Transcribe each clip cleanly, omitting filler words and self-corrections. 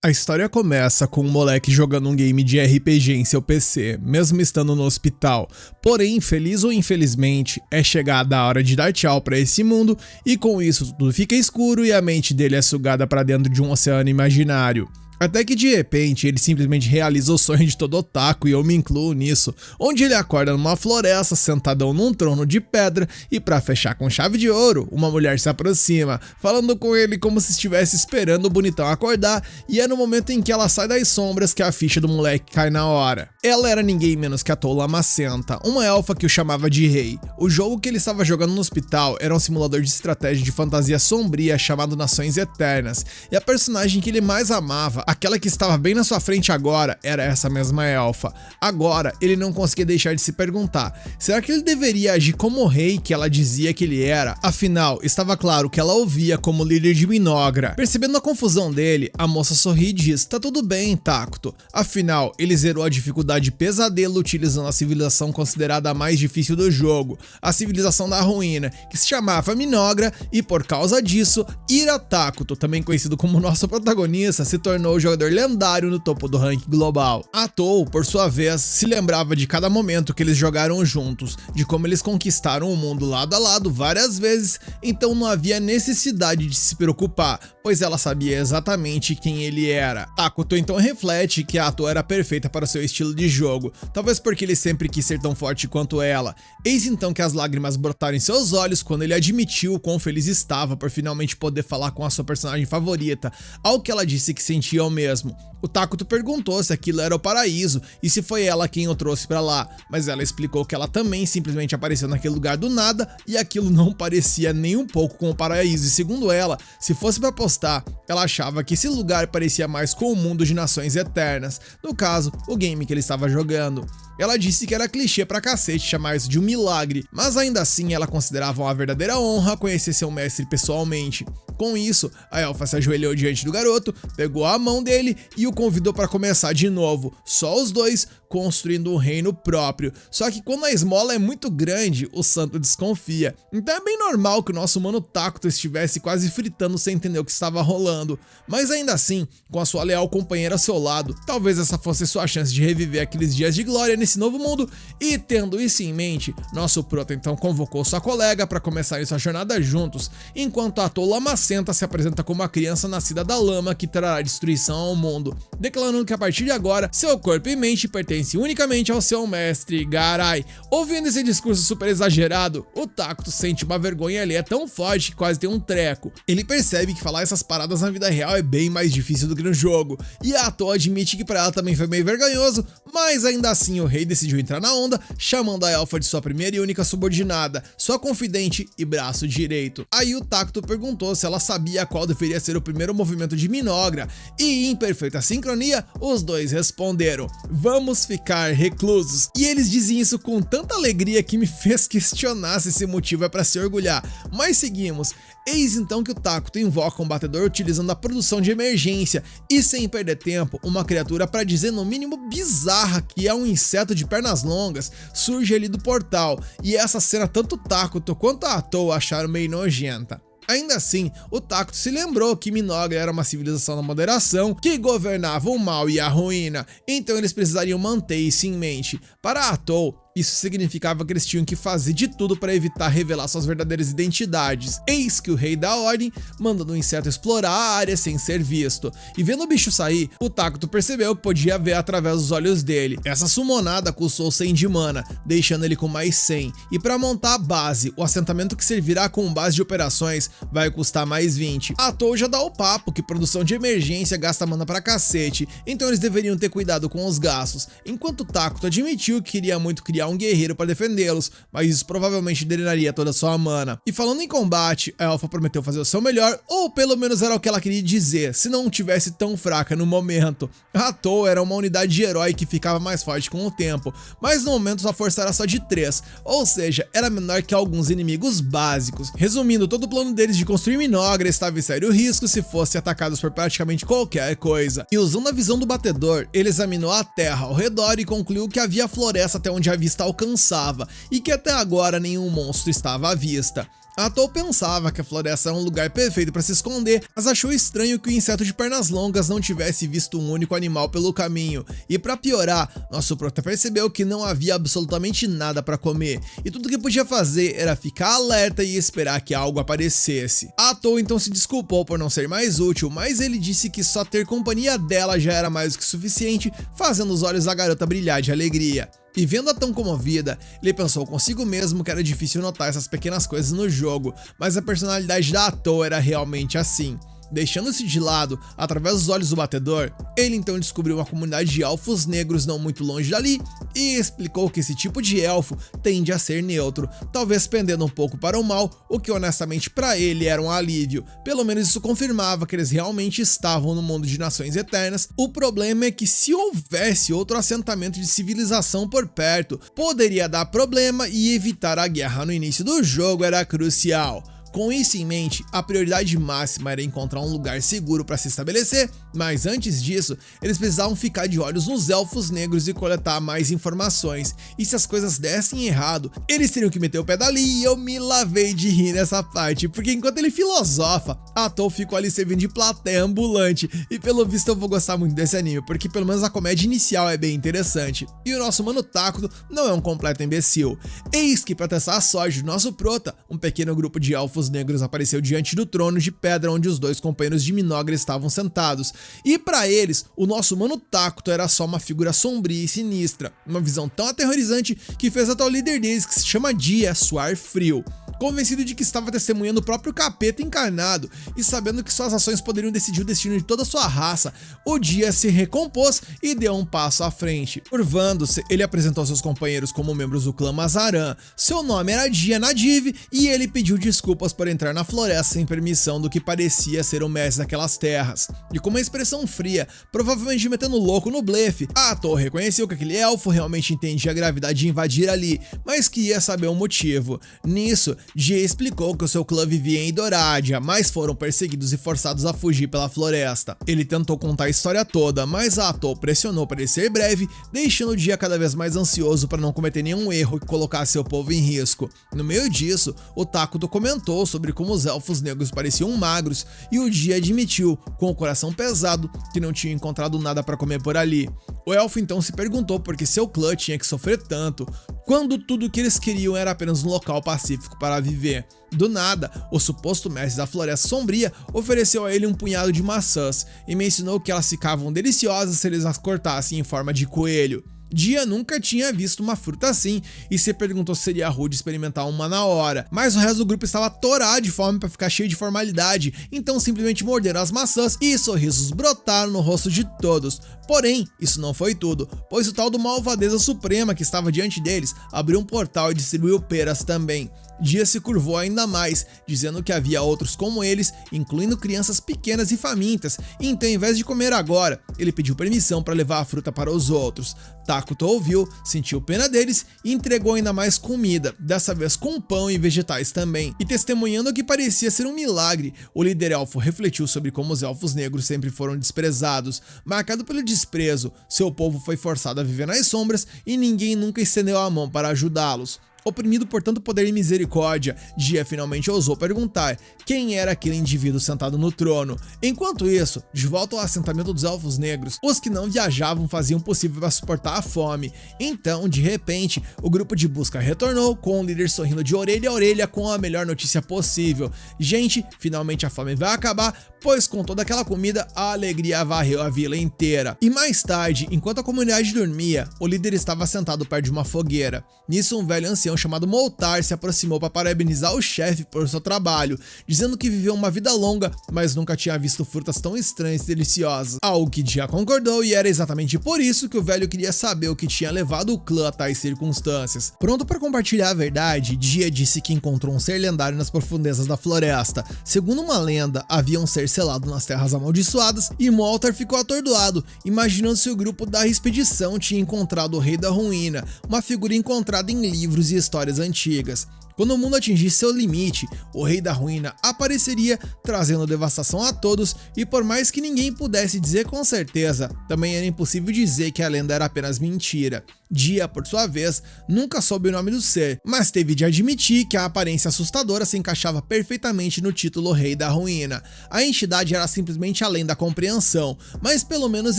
A história começa com um moleque jogando um game de RPG em seu PC, mesmo estando no hospital. Porém, feliz ou infelizmente, é chegada a hora de dar tchau pra esse mundo e com isso tudo fica escuro e a mente dele é sugada pra dentro de um oceano imaginário. Até que de repente ele simplesmente realiza o sonho de todo otaku e eu me incluo nisso, onde ele acorda numa floresta sentadão num trono de pedra e pra fechar com chave de ouro, uma mulher se aproxima, falando com ele como se estivesse esperando o bonitão acordar e é no momento em que ela sai das sombras que a ficha do moleque cai na hora. Ela era ninguém menos que a Toa Lamacenta, uma elfa que o chamava de rei. O jogo que ele estava jogando no hospital era um simulador de estratégia de fantasia sombria chamado Nações Eternas, e a personagem que ele mais amava, aquela que estava bem na sua frente agora, era essa mesma elfa. Agora, ele não conseguia deixar de se perguntar, será que ele deveria agir como o rei que ela dizia que ele era? Afinal, estava claro que ela ouvia como líder de Minogra. Percebendo a confusão dele, a moça sorri e diz, tá tudo bem, Tacto. Afinal, ele zerou a dificuldade pesadelo utilizando a civilização considerada a mais difícil do jogo, a civilização da ruína, que se chamava Minogra, e por causa disso, Ira Tacto, também conhecido como nosso protagonista, se tornou o jogador lendário no topo do ranking global. A Toa, por sua vez, se lembrava de cada momento que eles jogaram juntos, de como eles conquistaram o mundo lado a lado várias vezes, então não havia necessidade de se preocupar, pois ela sabia exatamente quem ele era. Tacto então reflete que a Toa era perfeita para o seu estilo de jogo, talvez porque ele sempre quis ser tão forte quanto ela. Eis então que as lágrimas brotaram em seus olhos quando ele admitiu o quão feliz estava por finalmente poder falar com a sua personagem favorita, ao que ela disse que sentia o mesmo. O Tacto perguntou se aquilo era o paraíso e se foi ela quem o trouxe pra lá, mas ela explicou que ela também simplesmente apareceu naquele lugar do nada e aquilo não parecia nem um pouco com o paraíso, e segundo ela, se fosse pra apostar, ela achava que esse lugar parecia mais com o mundo de Nações Eternas, no caso, o game que ele estava jogando. Ela disse que era clichê pra cacete chamar isso de um milagre, mas ainda assim ela considerava uma verdadeira honra conhecer seu mestre pessoalmente. Com isso, a elfa se ajoelhou diante do garoto, pegou a mão dele e o convidou para começar de novo, só os dois construindo um reino próprio. Só que quando a esmola é muito grande, o santo desconfia. Então é bem normal que o nosso mano Tacto estivesse quase fritando sem entender o que estava rolando. Mas ainda assim, com a sua leal companheira ao seu lado, talvez essa fosse sua chance de reviver aqueles dias de glória nesse novo mundo. E tendo isso em mente, nosso prota então convocou sua colega para começarem sua jornada juntos, enquanto a Toa Lamacenta se apresenta como uma criança nascida da lama que trará destruição ao mundo, declarando que a partir de agora, seu corpo e mente pertencem unicamente ao seu mestre, Garai. Ouvindo esse discurso super exagerado, o Tacto sente uma vergonha ali, é tão forte que quase tem um treco. Ele percebe que falar essas paradas na vida real é bem mais difícil do que no jogo, e a Toa admite que pra ela também foi meio vergonhoso, mas ainda assim o rei decidiu entrar na onda, chamando a elfa de sua primeira e única subordinada, sua confidente e braço direito. Aí o Tacto perguntou se ela sabia qual deveria ser o primeiro movimento de Minogra, e em perfeita sincronia, os dois responderam, vamos ficar reclusos. E eles dizem isso com tanta alegria que me fez questionar se esse motivo é pra se orgulhar, mas seguimos. Eis então que o Tacto invoca um batedor utilizando a produção de emergência e sem perder tempo, uma criatura para dizer no mínimo bizarra que é um inseto de pernas longas surge ali do portal, e essa cena tanto o Tacto quanto a Toa acharam meio nojenta. Ainda assim, o Tacto se lembrou que Minogra era uma civilização da moderação que governava o mal e a ruína, então eles precisariam manter isso em mente. Para a Toa, isso significava que eles tinham que fazer de tudo para evitar revelar suas verdadeiras identidades. Eis que o rei da ordem mandando o inseto explorar a área sem ser visto. E vendo o bicho sair, o Tacto percebeu que podia ver através dos olhos dele. Essa summonada custou 100 de mana, deixando ele com mais 100. E para montar a base, o assentamento que servirá como base de operações, vai custar mais 20. A Toa já dá o papo que produção de emergência gasta mana pra cacete, então eles deveriam ter cuidado com os gastos. Enquanto o Tacto admitiu que queria muito criar um guerreiro para defendê-los, mas isso provavelmente drenaria toda a sua mana. E falando em combate, a elfa prometeu fazer o seu melhor, ou pelo menos era o que ela queria dizer, se não tivesse tão fraca no momento. A Toa era uma unidade de herói que ficava mais forte com o tempo, mas no momento sua força era só de 3, ou seja, era menor que alguns inimigos básicos. Resumindo, todo o plano deles de construir Minogra estava em sério risco se fossem atacados por praticamente qualquer coisa. E usando a visão do batedor, ele examinou a terra ao redor e concluiu que havia floresta até onde a vista alcançava, e que até agora nenhum monstro estava à vista. Atou pensava que a floresta era um lugar perfeito para se esconder, mas achou estranho que o inseto de pernas longas não tivesse visto um único animal pelo caminho. E para piorar, nosso prota percebeu que não havia absolutamente nada para comer, e tudo que podia fazer era ficar alerta e esperar que algo aparecesse. Atou então se desculpou por não ser mais útil, mas ele disse que só ter companhia dela já era mais do que suficiente, fazendo os olhos da garota brilhar de alegria. E vendo-a tão comovida, ele pensou consigo mesmo que era difícil notar essas pequenas coisas no jogo, mas a personalidade da Atou era realmente assim. Deixando-se de lado, através dos olhos do batedor, ele então descobriu uma comunidade de elfos negros não muito longe dali e explicou que esse tipo de elfo tende a ser neutro, talvez pendendo um pouco para o mal, o que honestamente para ele era um alívio. Pelo menos isso confirmava que eles realmente estavam no mundo de nações eternas. O problema é que se houvesse outro assentamento de civilização por perto, poderia dar problema e evitar a guerra no início do jogo era crucial. Com isso em mente, a prioridade máxima era encontrar um lugar seguro para se estabelecer, mas antes disso, eles precisavam ficar de olhos nos elfos negros e coletar mais informações, e se as coisas dessem errado, eles teriam que meter o pé dali, e eu me lavei de rir nessa parte, porque enquanto ele filosofa, Atou ficou ali servindo de plateia ambulante, e pelo visto eu vou gostar muito desse anime, porque pelo menos a comédia inicial é bem interessante, e o nosso mano Takuto não é um completo imbecil. Eis que para testar a sorte do nosso prota, um pequeno grupo de elfos negros apareceu diante do trono de pedra onde os dois companheiros de Minogra estavam sentados, e para eles, o nosso mano Takuto era só uma figura sombria e sinistra, uma visão tão aterrorizante que fez até o líder deles, que se chama Dia, suar frio. Convencido de que estava testemunhando o próprio capeta encarnado e sabendo que suas ações poderiam decidir o destino de toda a sua raça, o Dia se recompôs e deu um passo à frente. Curvando-se, ele apresentou seus companheiros como membros do clã Mazaran. Seu nome era Dia Nadiv e ele pediu desculpas por entrar na floresta sem permissão do que parecia ser o mestre daquelas terras. E com uma expressão fria, provavelmente metendo louco no blefe, Atou reconheceu que aquele elfo realmente entendia a gravidade de invadir ali, mas queria saber o motivo. Nisso, Dia explicou que o seu clã vivia em Doradia, mas foram perseguidos e forçados a fugir pela floresta. Ele tentou contar a história toda, mas Atou pressionou para ele ser breve, deixando o Dia cada vez mais ansioso para não cometer nenhum erro que colocasse seu povo em risco. No meio disso, o Takuto comentou sobre como os elfos negros pareciam magros e o Dia admitiu, com o coração pesado, que não tinha encontrado nada para comer por ali. O elfo então se perguntou por que seu clã tinha que sofrer tanto, quando tudo o que eles queriam era apenas um local pacífico para viver. Do nada, o suposto mestre da Floresta Sombria ofereceu a ele um punhado de maçãs e mencionou que elas ficavam deliciosas se eles as cortassem em forma de coelho. Dia nunca tinha visto uma fruta assim e se perguntou se seria rude experimentar uma na hora, mas o resto do grupo estava atorado de fome para ficar cheio de formalidade, então simplesmente morderam as maçãs e sorrisos brotaram no rosto de todos. Porém, isso não foi tudo, pois o tal do Malvadeza Suprema que estava diante deles abriu um portal e distribuiu peras também. Dia se curvou ainda mais, dizendo que havia outros como eles, incluindo crianças pequenas e famintas, e então, em vez de comer agora, ele pediu permissão para levar a fruta para os outros. Takuto ouviu, sentiu pena deles e entregou ainda mais comida, dessa vez com pão e vegetais também. E testemunhando o que parecia ser um milagre, o líder elfo refletiu sobre como os elfos negros sempre foram desprezados. Marcado pelo desprezo, seu povo foi forçado a viver nas sombras e ninguém nunca estendeu a mão para ajudá-los. Oprimido por tanto poder e misericórdia, Dia finalmente ousou perguntar quem era aquele indivíduo sentado no trono. Enquanto isso, de volta ao assentamento dos elfos negros, os que não viajavam faziam o possível para suportar a fome. Então, de repente, o grupo de busca retornou, com o líder sorrindo de orelha a orelha com a melhor notícia possível. Gente, finalmente a fome vai acabar, pois com toda aquela comida, a alegria varreu a vila inteira. E mais tarde, enquanto a comunidade dormia, o líder estava sentado perto de uma fogueira. Nisso, um velho ancião chamado Moltar se aproximou para parabenizar o chefe por seu trabalho, dizendo que viveu uma vida longa, mas nunca tinha visto frutas tão estranhas e deliciosas. Algo que Dia concordou e era exatamente por isso que o velho queria saber o que tinha levado o clã a tais circunstâncias. Pronto para compartilhar a verdade, Dia disse que encontrou um ser lendário nas profundezas da floresta. Segundo uma lenda, havia um ser selado nas terras amaldiçoadas e Moltar ficou atordoado, imaginando se o grupo da expedição tinha encontrado o Rei da Ruína, uma figura encontrada em livros e histórias antigas. Quando o mundo atingisse seu limite, o Rei da Ruína apareceria, trazendo devastação a todos, e por mais que ninguém pudesse dizer com certeza, também era impossível dizer que a lenda era apenas mentira. Dia, por sua vez, nunca soube o nome do ser, mas teve de admitir que a aparência assustadora se encaixava perfeitamente no título Rei da Ruína. A entidade era simplesmente além da compreensão, mas pelo menos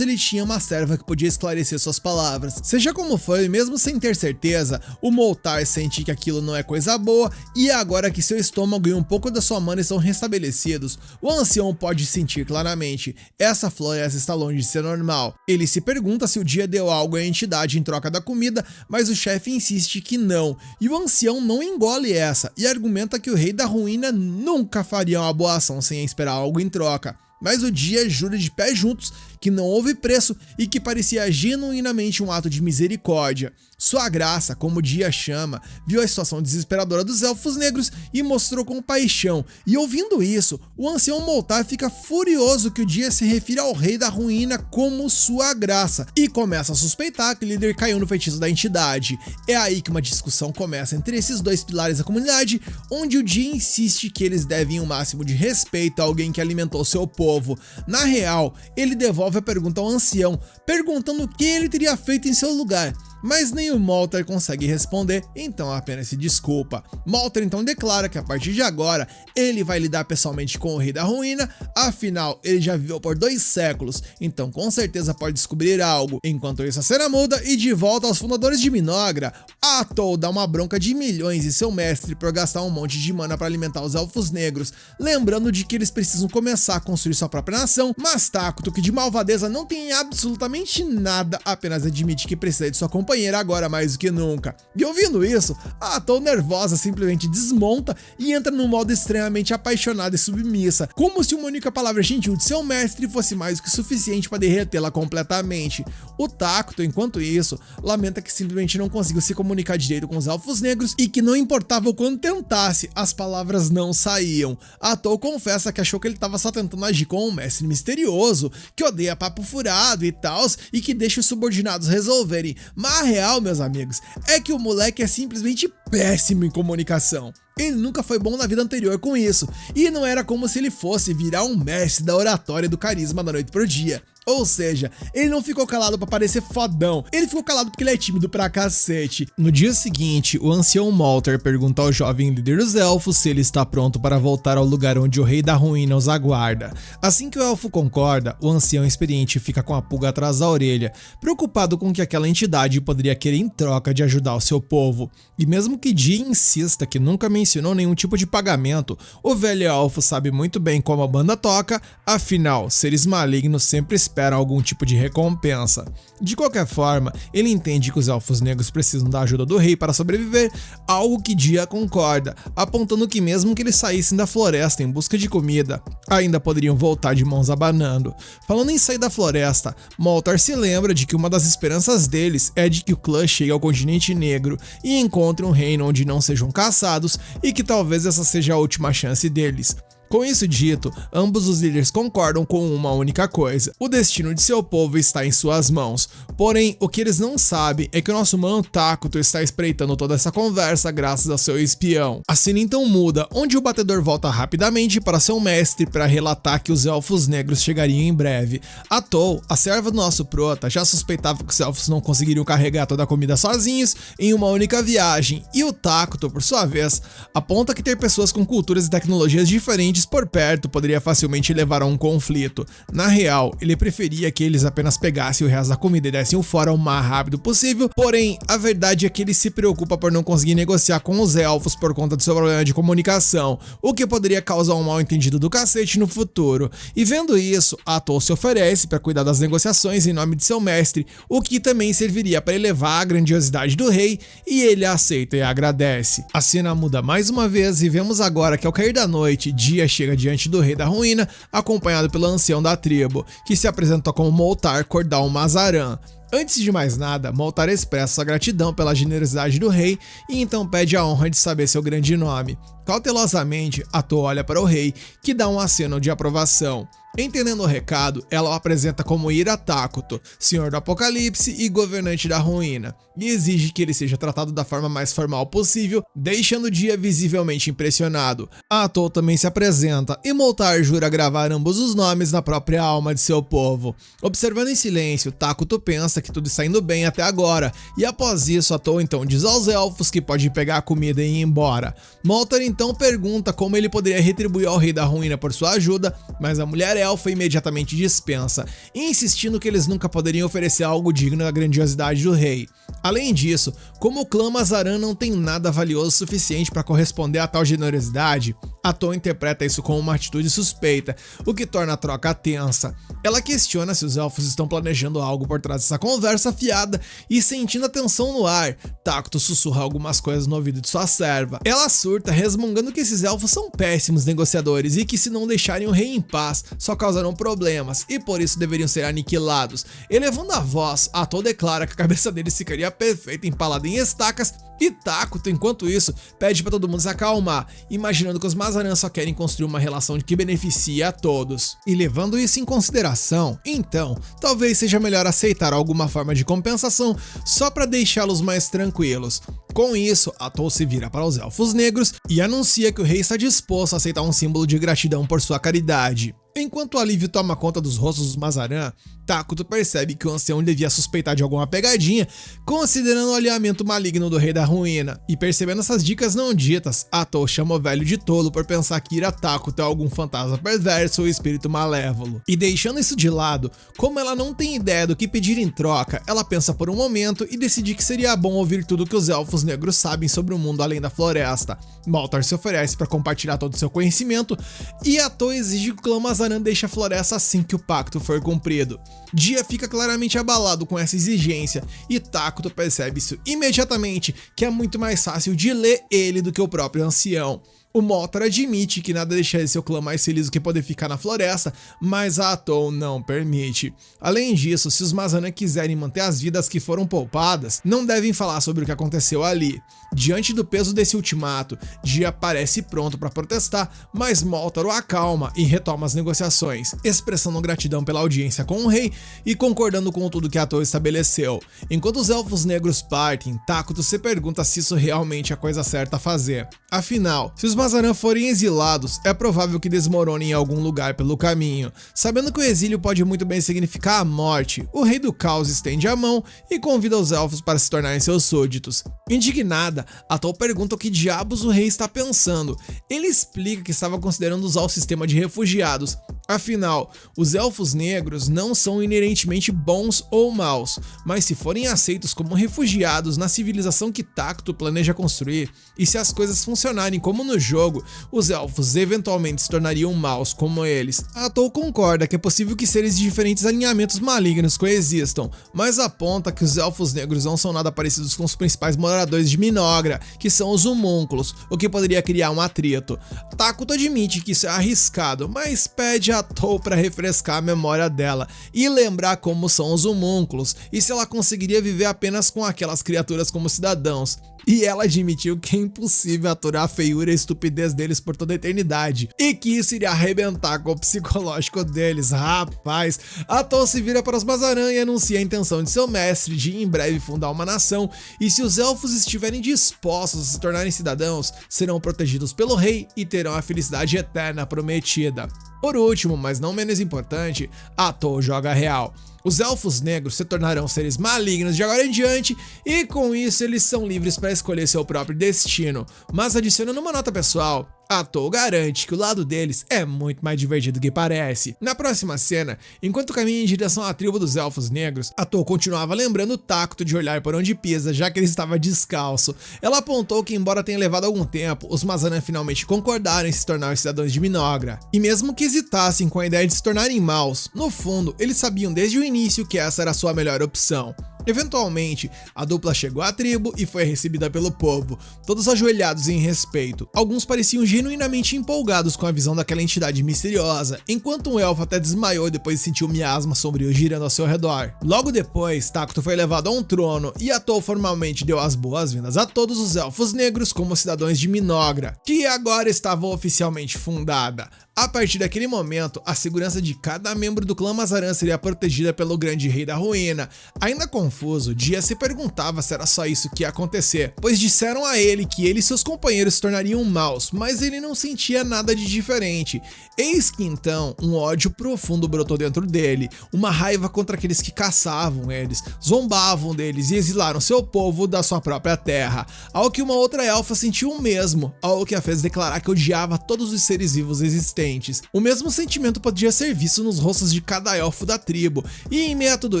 ele tinha uma serva que podia esclarecer suas palavras. Seja como foi, mesmo sem ter certeza, o Moltar sente que aquilo não é coisa boa, e agora que seu estômago e um pouco da sua mana estão restabelecidos, o ancião pode sentir claramente: essa floresta está longe de ser normal. Ele se pergunta se o dia deu algo à entidade em troca da comida, mas o chefe insiste que não, e o ancião não engole essa, e argumenta que o Rei da Ruína nunca faria uma boa ação sem esperar algo em troca. Mas o dia jura de pé juntos que não houve preço e que parecia genuinamente um ato de misericórdia. Sua graça, como o dia chama, viu a situação desesperadora dos elfos negros e mostrou compaixão, e ouvindo isso, o ancião Moltar fica furioso que o dia se refira ao Rei da Ruína como sua graça, e começa a suspeitar que o líder caiu no feitiço da entidade. É aí que uma discussão começa entre esses dois pilares da comunidade, onde o dia insiste que eles devem o máximo de respeito a alguém que alimentou seu povo. Na real, ele devolve a pergunta ao ancião, perguntando o que ele teria feito em seu lugar, mas nem o Moltar consegue responder, então apenas se desculpa. Moltar então declara que a partir de agora ele vai lidar pessoalmente com o Rei da Ruína, afinal ele já viveu por 2 séculos, então com certeza pode descobrir algo. Enquanto isso, a cena muda e de volta aos fundadores de Minogra, Atol dá uma bronca de milhões em seu mestre por gastar um monte de mana para alimentar os elfos negros, lembrando de que eles precisam começar a construir sua própria nação, mas Takuto, que de malvadeza não tem absolutamente nada, apenas admite que precisa de sua companheira agora mais do que nunca. E ouvindo isso, a Atol nervosa simplesmente desmonta e entra num modo extremamente apaixonada e submissa, como se uma única palavra gentil de seu mestre fosse mais do que suficiente para derretê-la completamente. O Takuto, enquanto isso, lamenta que simplesmente não conseguiu se comunicar direito com os elfos negros e que não importava o quanto tentasse, as palavras não saíam. A Atol confessa que achou que ele estava só tentando agir com um mestre misterioso, que odeia papo furado e tals, e que deixa os subordinados resolverem, mas a real, meus amigos, é que o moleque é simplesmente péssimo em comunicação. Ele nunca foi bom na vida anterior com isso, e não era como se ele fosse virar um mestre da oratória e do carisma da noite pro dia. Ou seja, ele não ficou calado pra parecer fodão, ele ficou calado porque ele é tímido pra cacete. No dia seguinte, o ancião Moltar pergunta ao jovem líder dos elfos se ele está pronto para voltar ao lugar onde o Rei da Ruína os aguarda. Assim que o elfo concorda, o ancião experiente fica com a pulga atrás da orelha, preocupado com o que aquela entidade poderia querer em troca de ajudar o seu povo. E mesmo que Dia insista que nunca mencionou nenhum tipo de pagamento, o velho elfo sabe muito bem como a banda toca, afinal, seres malignos sempre esperam algum tipo de recompensa. De qualquer forma, ele entende que os elfos negros precisam da ajuda do rei para sobreviver, algo que Dia concorda, apontando que mesmo que eles saíssem da floresta em busca de comida, ainda poderiam voltar de mãos abanando. Falando em sair da floresta, Moltar se lembra de que uma das esperanças deles é de que o clã chegue ao continente negro e encontre um reino onde não sejam caçados, e que talvez essa seja a última chance deles. Com isso dito, ambos os líderes concordam com uma única coisa: o destino de seu povo está em suas mãos. Porém, o que eles não sabem é que o nosso mano Takuto está espreitando toda essa conversa graças ao seu espião. A cena então muda, onde o batedor volta rapidamente para seu mestre para relatar que os elfos negros chegariam em breve. Atol, a serva do nosso prota, já suspeitava que os elfos não conseguiriam carregar toda a comida sozinhos em uma única viagem, e o Takuto, por sua vez, aponta que ter pessoas com culturas e tecnologias diferentes por perto poderia facilmente levar a um conflito. Na real, ele preferia que eles apenas pegassem o resto da comida e dessem o fora o mais rápido possível, porém, a verdade é que ele se preocupa por não conseguir negociar com os elfos por conta do seu problema de comunicação, o que poderia causar um mal entendido do cacete no futuro. E vendo isso, Atol se oferece para cuidar das negociações em nome de seu mestre, o que também serviria para elevar a grandiosidade do rei, e ele aceita e agradece. A cena muda mais uma vez e vemos agora que ao cair da noite, Dia chega diante do Rei da Ruína, acompanhado pelo ancião da tribo, que se apresenta como Moltar Cordal Mazaran. Antes de mais nada, Moltar expressa sua gratidão pela generosidade do rei e então pede a honra de saber seu grande nome. Cautelosamente, Atol olha para o rei, que dá um aceno de aprovação. Entendendo o recado, ela o apresenta como Ira Takuto, Senhor do Apocalipse e governante da ruína, e exige que ele seja tratado da forma mais formal possível, deixando o dia visivelmente impressionado. Atou também se apresenta e Moltar jura gravar ambos os nomes na própria alma de seu povo. Observando em silêncio, Takuto pensa que tudo está indo bem até agora, e após isso Atou então diz aos elfos que pode pegar a comida e ir embora. Moltar então pergunta como ele poderia retribuir ao rei da ruína por sua ajuda, mas a mulher elfa imediatamente dispensa, insistindo que eles nunca poderiam oferecer algo digno da grandiosidade do rei. Além disso, como o clã Mazaran não tem nada valioso o suficiente para corresponder a tal generosidade, Atou interpreta isso como uma atitude suspeita, o que torna a troca tensa. Ela questiona se os elfos estão planejando algo por trás dessa conversa fiada e sentindo a tensão no ar, Takuto sussurra algumas coisas no ouvido de sua serva. Ela surta, resmungando que esses elfos são péssimos negociadores e que se não deixarem o rei em paz, só causarão problemas e por isso deveriam ser aniquilados. Elevando a voz, Atou declara que a cabeça deles ficaria perfeita empalada em estacas e Takuto, enquanto isso, pede para todo mundo se acalmar, imaginando que os Mazaran só querem construir uma relação que beneficie a todos. E levando isso em consideração, então, talvez seja melhor aceitar alguma forma de compensação só para deixá-los mais tranquilos. Com isso, Atou se vira para os Elfos Negros e anuncia que o rei está disposto a aceitar um símbolo de gratidão por sua caridade. Enquanto o alívio toma conta dos rostos dos Mazaran, Takuto percebe que o ancião devia suspeitar de alguma pegadinha, considerando o alinhamento maligno do rei da ruína. E percebendo essas dicas não ditas, Atou chama o velho de tolo por pensar que Ira Takuto é algum fantasma perverso ou espírito malévolo. E deixando isso de lado, como ela não tem ideia do que pedir em troca, ela pensa por um momento e decide que seria bom ouvir tudo que os Elfos Negros sabem sobre o mundo além da floresta. Moltar se oferece para compartilhar todo o seu conhecimento e Atou exige que o clã Mazaran deixe a floresta assim que o pacto for cumprido. Dia fica claramente abalado com essa exigência e Takuto percebe isso imediatamente, que é muito mais fácil de ler ele do que o próprio ancião. O Moltar admite que nada deixaria seu clã mais feliz do que poder ficar na floresta, mas a Atou não permite. Além disso, se os Mazaran quiserem manter as vidas que foram poupadas, não devem falar sobre o que aconteceu ali. Diante do peso desse ultimato, Dia parece pronto para protestar, mas Moltar o acalma e retoma as negociações, expressando gratidão pela audiência com o rei e concordando com tudo que Atou estabeleceu. Enquanto os Elfos Negros partem, Takuto se pergunta se isso realmente é a coisa certa a fazer. Afinal, se os Mazaran forem exilados, é provável que desmoronem em algum lugar pelo caminho. Sabendo que o exílio pode muito bem significar a morte, o Rei do Caos estende a mão e convida os elfos para se tornarem seus súditos. Indignada, Atou pergunta o que diabos o rei está pensando. Ele explica que estava considerando usar o sistema de refugiados. Afinal, os Elfos Negros não são inerentemente bons ou maus, mas se forem aceitos como refugiados na civilização que Takuto planeja construir, e se as coisas funcionarem como no jogo, os elfos eventualmente se tornariam maus como eles. Atou concorda que é possível que seres de diferentes alinhamentos malignos coexistam, mas aponta que os Elfos Negros não são nada parecidos com os principais moradores de Minogra, que são os homúnculos, o que poderia criar um atrito. Takuto admite que isso é arriscado, mas pede a Atou para refrescar a memória dela e lembrar como são os homúnculos e se ela conseguiria viver apenas com aquelas criaturas como cidadãos. E ela admitiu que é impossível aturar a feiura e a estupidez deles por toda a eternidade, e que isso iria arrebentar com o psicológico deles. Rapaz, Atou se vira para os Mazaran e anuncia a intenção de seu mestre de em breve fundar uma nação, e se os elfos estiverem dispostos a se tornarem cidadãos, serão protegidos pelo rei e terão a felicidade eterna prometida. Por último, mas não menos importante, Atou joga real. Os Elfos Negros se tornarão seres malignos de agora em diante e com isso eles são livres para escolher seu próprio destino, mas adicionando uma nota pessoal, Atou garante que o lado deles é muito mais divertido do que parece. Na próxima cena, enquanto caminha em direção à tribo dos Elfos Negros, Atou continuava lembrando Takuto de olhar por onde pisa, já que ele estava descalço. Ela apontou que, embora tenha levado algum tempo, os Mazaran finalmente concordaram em se tornar os cidadãos de Minogra. E mesmo que hesitassem com a ideia de se tornarem maus, no fundo, eles sabiam desde o início que essa era a sua melhor opção. Eventualmente, a dupla chegou à tribo e foi recebida pelo povo, todos ajoelhados em respeito. Alguns pareciam genuinamente empolgados com a visão daquela entidade misteriosa, enquanto um elfo até desmaiou depois de sentir um miasma sombrio girando ao seu redor. Logo depois, Takuto foi levado a um trono e Atou formalmente deu as boas-vindas a todos os Elfos Negros como cidadãos de Minogra, que agora estava oficialmente fundada. A partir daquele momento, a segurança de cada membro do clã Mazaran seria protegida pelo grande rei da ruína. Ainda confuso, Dia se perguntava se era só isso que ia acontecer, pois disseram a ele que ele e seus companheiros se tornariam maus, mas ele não sentia nada de diferente. Eis que então, um ódio profundo brotou dentro dele, uma raiva contra aqueles que caçavam eles, zombavam deles e exilaram seu povo da sua própria terra. Ao que uma outra elfa sentiu o mesmo, algo que a fez declarar que odiava todos os seres vivos existentes. O mesmo sentimento podia ser visto nos rostos de cada elfo da tribo, e em meio a tudo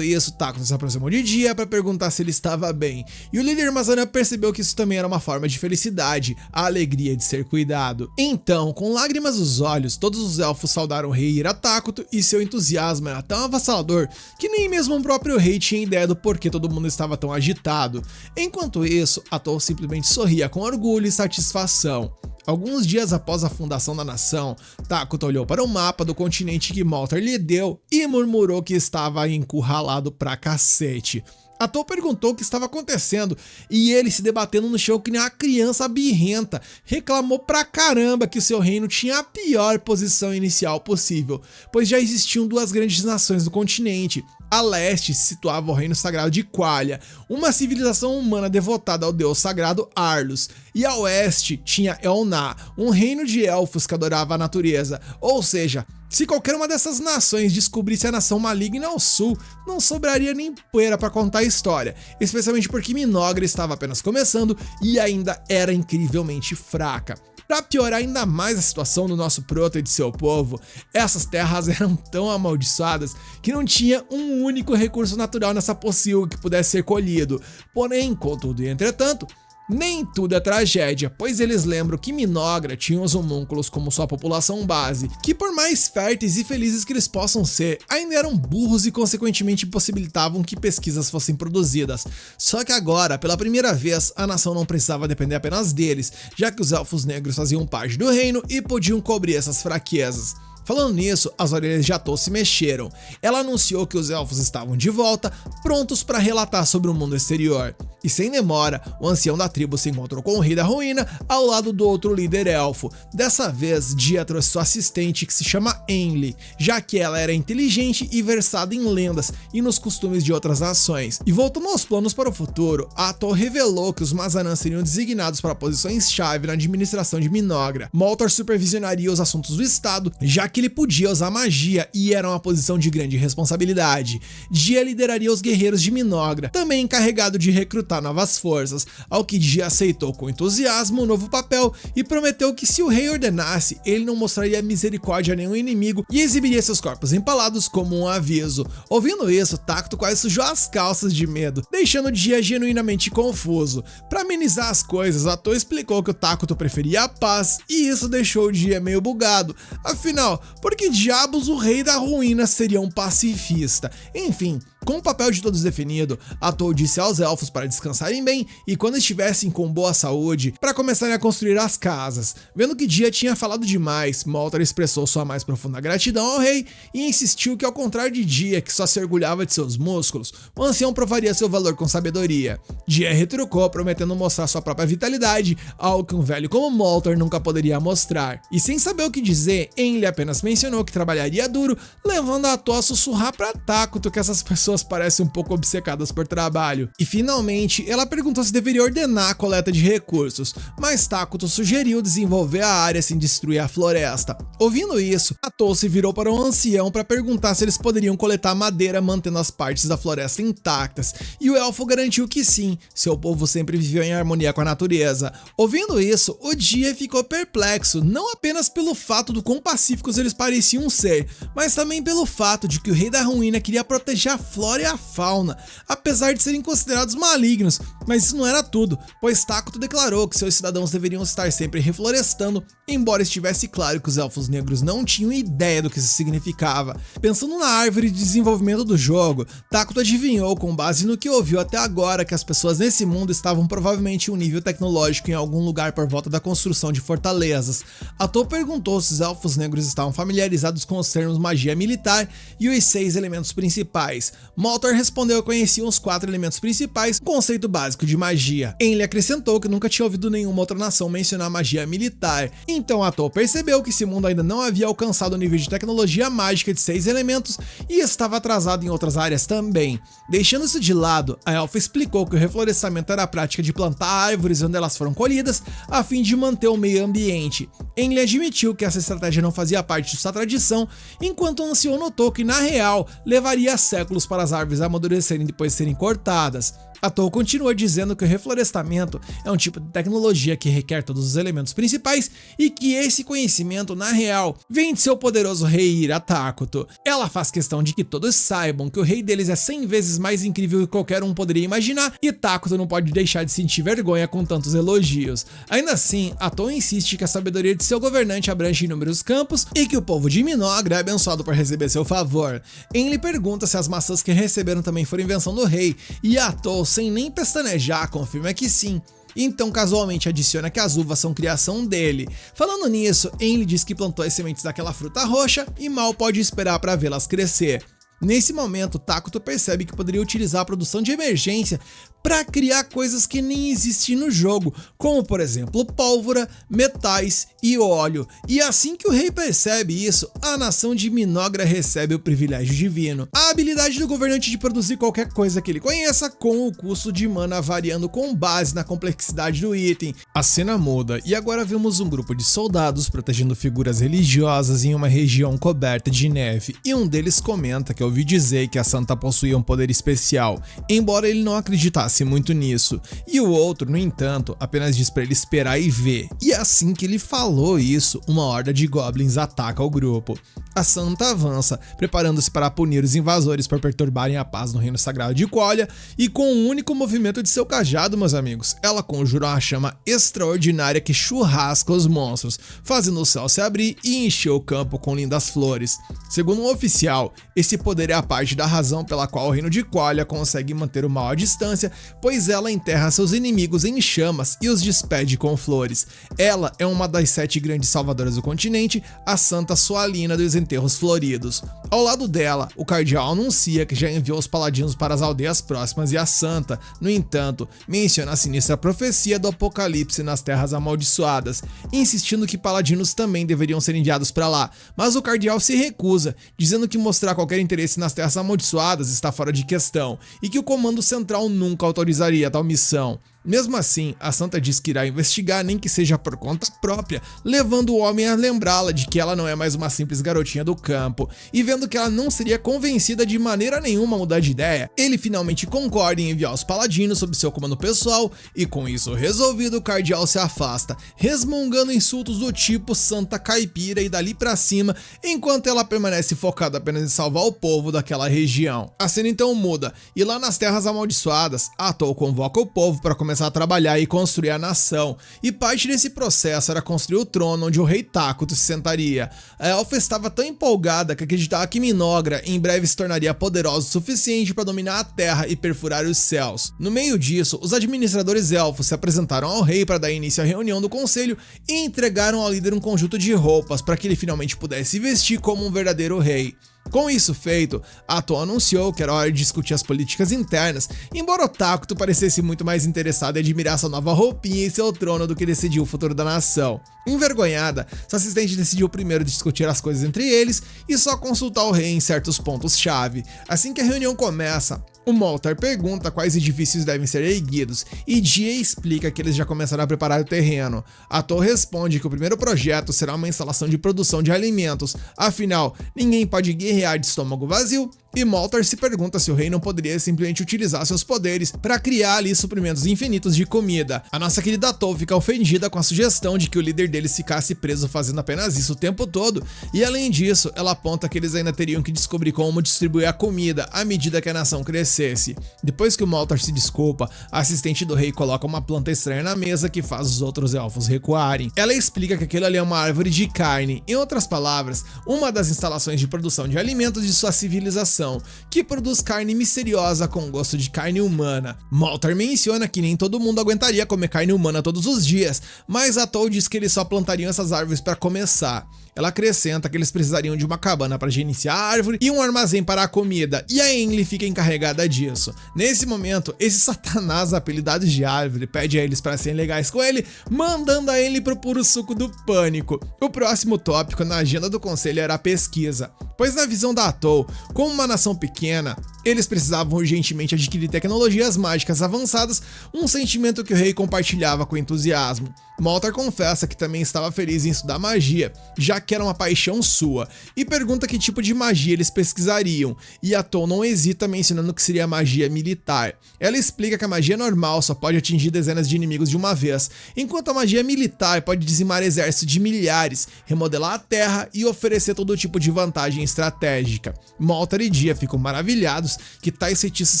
isso, Takuto se aproximou de Dia para perguntar se ele estava bem, e o líder Mazaran percebeu que isso também era uma forma de felicidade, a alegria de ser cuidado. Então, com lágrimas nos olhos, todos os elfos saudaram o rei Ira Takuto, e seu entusiasmo era tão avassalador que nem mesmo o próprio rei tinha ideia do porquê todo mundo estava tão agitado. Enquanto isso, Atou simplesmente sorria com orgulho e satisfação. Alguns dias após a fundação da nação, Takuto olhou para o mapa do continente que Moltar lhe deu e murmurou que estava encurralado pra cacete. Atou perguntou o que estava acontecendo e ele, se debatendo no chão que nem uma criança birrenta, reclamou pra caramba que seu reino tinha a pior posição inicial possível, pois já existiam duas grandes nações no continente. A leste se situava o reino sagrado de Qualia, uma civilização humana devotada ao deus sagrado Arlus, e a oeste tinha Elna, um reino de elfos que adorava a natureza, ou seja, se qualquer uma dessas nações descobrisse a nação maligna ao sul, não sobraria nem poeira para contar a história, especialmente porque Minogra estava apenas começando e ainda era incrivelmente fraca. Para piorar ainda mais a situação do nosso proto e de seu povo, essas terras eram tão amaldiçoadas que não tinha um único recurso natural nessa pocilga que pudesse ser colhido. Porém, contudo e entretanto, nem tudo é tragédia, pois eles lembram que Minogra tinha os homúnculos como sua população base, que por mais férteis e felizes que eles possam ser, ainda eram burros e consequentemente impossibilitavam que pesquisas fossem produzidas. Só que agora, pela primeira vez, a nação não precisava depender apenas deles, já que os elfos negros faziam parte do reino e podiam cobrir essas fraquezas. Falando nisso, as orelhas de Atou se mexeram. Ela anunciou que os elfos estavam de volta, prontos para relatar sobre o mundo exterior. E sem demora, o ancião da tribo se encontrou com o rei da ruína ao lado do outro líder elfo. Dessa vez, Dia trouxe sua assistente que se chama Enli, já que ela era inteligente e versada em lendas e nos costumes de outras nações. E voltando aos planos para o futuro, Atou revelou que os Mazaran seriam designados para posições-chave na administração de Minogra. Moltar supervisionaria os assuntos do estado, já que ele podia usar magia e era uma posição de grande responsabilidade. Dia lideraria os guerreiros de Minogra, também encarregado de recrutar novas forças, ao que Dia aceitou com entusiasmo o novo papel e prometeu que se o rei ordenasse, ele não mostraria misericórdia a nenhum inimigo e exibiria seus corpos empalados como um aviso. Ouvindo isso, Takuto quase sujou as calças de medo, deixando Dia genuinamente confuso. Para amenizar as coisas, Atou explicou que o Takuto preferia a paz e isso deixou o Dia meio bugado. Afinal, por que diabos o rei da ruína seria um pacifista? Enfim, com o papel de todos definido, Atou disse aos elfos para descansarem bem e quando estivessem com boa saúde, para começarem a construir as casas. Vendo que Dia tinha falado demais, Moltar expressou sua mais profunda gratidão ao rei e insistiu que, ao contrário de Dia, que só se orgulhava de seus músculos, o ancião provaria seu valor com sabedoria. Dia retrucou, prometendo mostrar sua própria vitalidade, algo que um velho como Moltar nunca poderia mostrar. E sem saber o que dizer, Enli apenas mencionou que trabalharia duro, levando Atou a sussurrar para Takuto que essas pessoas parecem um pouco obcecadas por trabalho. E finalmente, ela perguntou se deveria ordenar a coleta de recursos, mas Takuto sugeriu desenvolver a área sem destruir a floresta. Ouvindo isso, Atou se virou para um ancião para perguntar se eles poderiam coletar madeira mantendo as partes da floresta intactas, e o elfo garantiu que sim, seu povo sempre viveu em harmonia com a natureza. Ouvindo isso, o Dia ficou perplexo, não apenas pelo fato do quão pacíficos eles pareciam ser, mas também pelo fato de que o rei da ruína queria proteger a flora e a fauna, apesar de serem considerados malignos. Mas isso não era tudo, pois Takuto declarou que seus cidadãos deveriam estar sempre reflorestando, embora estivesse claro que os elfos negros não tinham ideia do que isso significava. Pensando na árvore de desenvolvimento do jogo, Takuto adivinhou, com base no que ouviu até agora, que as pessoas nesse mundo estavam provavelmente em um nível tecnológico em algum lugar por volta da construção de fortalezas. Atou perguntou se os elfos negros estavam familiarizados com os termos magia militar e os 6 elementos principais. Moltar respondeu que conhecia os 4 elementos principais, conceito básico de magia. Enlil acrescentou que nunca tinha ouvido nenhuma outra nação mencionar magia militar. Então Atol percebeu que esse mundo ainda não havia alcançado o nível de tecnologia mágica de 6 elementos e estava atrasado em outras áreas também. Deixando isso de lado, a elfa explicou que o reflorestamento era a prática de plantar árvores onde elas foram colhidas a fim de manter o meio ambiente. Enlil admitiu que essa estratégia não fazia parte de sua tradição, enquanto o ancião notou que, na real, levaria séculos para as árvores amadurecerem depois de serem cortadas. Atol continua dizendo que o reflorestamento é um tipo de tecnologia que requer todos os elementos principais e que esse conhecimento, na real, vem de seu poderoso rei Ira Takuto. Ela faz questão de que todos saibam que o rei deles é 100 vezes mais incrível que qualquer um poderia imaginar e Takuto não pode deixar de sentir vergonha com tantos elogios. Ainda assim, Atol insiste que a sabedoria de seu governante abrange inúmeros campos e que o povo de Minogra é abençoado por receber seu favor. Enlil pergunta se as maçãs que receberam também foram invenção do rei e Atol, sem nem pestanejar, confirma que sim. Então casualmente adiciona que as uvas são criação dele. Falando nisso, Enlil diz que plantou as sementes daquela fruta roxa e mal pode esperar para vê-las crescer. Nesse momento, Takuto percebe que poderia utilizar a produção de emergência para criar coisas que nem existem no jogo, como por exemplo pólvora, metais e óleo. E assim que o rei percebe isso, a nação de Minogra recebe o privilégio divino, a habilidade do governante de produzir qualquer coisa que ele conheça, com o custo de mana variando com base na complexidade do item. A cena muda e agora vemos um grupo de soldados protegendo figuras religiosas em uma região coberta de neve, e um deles comenta que ouviu dizer que a santa possuía um poder especial, embora ele não acreditasse muito nisso, e o outro, no entanto, apenas diz para ele esperar e ver. E assim que ele falou isso, uma horda de goblins ataca o grupo. A santa avança, preparando-se para punir os invasores por perturbarem a paz no reino sagrado de Qualia, e com um único movimento de seu cajado, meus amigos, ela conjura uma chama extraordinária que churrasca os monstros, fazendo o céu se abrir e encher o campo com lindas flores. Segundo um oficial, esse poder é a parte da razão pela qual o reino de Qualia consegue manter o mal à distância, pois ela enterra seus inimigos em chamas e os despede com flores. Ela é uma das 7 grandes salvadoras do continente, a Santa Sualina dos Enterros Floridos. Ao lado dela, o cardeal anuncia que já enviou os paladinos para as aldeias próximas e a Santa, no entanto, menciona a sinistra profecia do apocalipse nas terras amaldiçoadas, insistindo que paladinos também deveriam ser enviados para lá, mas o cardeal se recusa, dizendo que mostrar qualquer interesse nas terras amaldiçoadas está fora de questão e que o comando central nunca autorizaria tal missão. Mesmo assim, a santa diz que irá investigar, nem que seja por conta própria, levando o homem a lembrá-la de que ela não é mais uma simples garotinha do campo, e vendo que ela não seria convencida de maneira nenhuma a mudar de ideia, ele finalmente concorda em enviar os paladinos sob seu comando pessoal, e com isso resolvido, o cardeal se afasta, resmungando insultos do tipo santa caipira e dali pra cima, enquanto ela permanece focada apenas em salvar o povo daquela região. A cena então muda, e lá nas terras amaldiçoadas, Atol convoca o povo para começar a trabalhar e construir a nação, e parte desse processo era construir o trono onde o rei Takuto se sentaria. A elfa estava tão empolgada que acreditava que Minogra em breve se tornaria poderosa o suficiente para dominar a terra e perfurar os céus. No meio disso, os administradores elfos se apresentaram ao rei para dar início à reunião do conselho e entregaram ao líder um conjunto de roupas para que ele finalmente pudesse vestir como um verdadeiro rei. Com isso feito, Atol anunciou que era hora de discutir as políticas internas, embora o Takuto parecesse muito mais interessado em admirar sua nova roupinha e seu trono do que decidir o futuro da nação. Envergonhada, seu assistente decidiu primeiro discutir as coisas entre eles e só consultar o rei em certos pontos-chave. Assim que a reunião começa, o Moltar pergunta quais edifícios devem ser erguidos, e Jie explica que eles já começaram a preparar o terreno. Atol responde que o primeiro projeto será uma instalação de produção de alimentos, afinal, ninguém pode guerrear de estômago vazio, e Moltar se pergunta se o rei não poderia simplesmente utilizar seus poderes para criar ali suprimentos infinitos de comida. A nossa querida Atol fica ofendida com a sugestão de que o líder deles ficasse preso fazendo apenas isso o tempo todo, e além disso, ela aponta que eles ainda teriam que descobrir como distribuir a comida à medida que a nação crescesse. acontecesse. Depois que o Moltar se desculpa, a assistente do rei coloca uma planta estranha na mesa que faz os outros elfos recuarem. Ela explica que aquilo ali é uma árvore de carne, em outras palavras, uma das instalações de produção de alimentos de sua civilização, que produz carne misteriosa com gosto de carne humana. Moltar menciona que nem todo mundo aguentaria comer carne humana todos os dias, mas a Toll diz que eles só plantariam essas árvores para começar. Ela acrescenta que eles precisariam de uma cabana para gerenciar a árvore e um armazém para a comida, e a Emily fica encarregada disso. Nesse momento, esse satanás apelidado de árvore pede a eles para serem legais com ele, mandando a Emily pro puro suco do pânico. O próximo tópico na agenda do conselho era a pesquisa, pois na visão da Toll, como uma nação pequena, eles precisavam urgentemente adquirir tecnologias mágicas avançadas, um sentimento que o rei compartilhava com entusiasmo. Moltar confessa que também estava feliz em estudar magia, já que era uma paixão sua, e pergunta que tipo de magia eles pesquisariam, e a Toll não hesita mencionando que seria magia militar. Ela explica que a magia normal só pode atingir dezenas de inimigos de uma vez, enquanto a magia militar pode dizimar exércitos de milhares, remodelar a terra e oferecer todo tipo de vantagem estratégica. Moltar e Dia ficam maravilhados que tais feitiços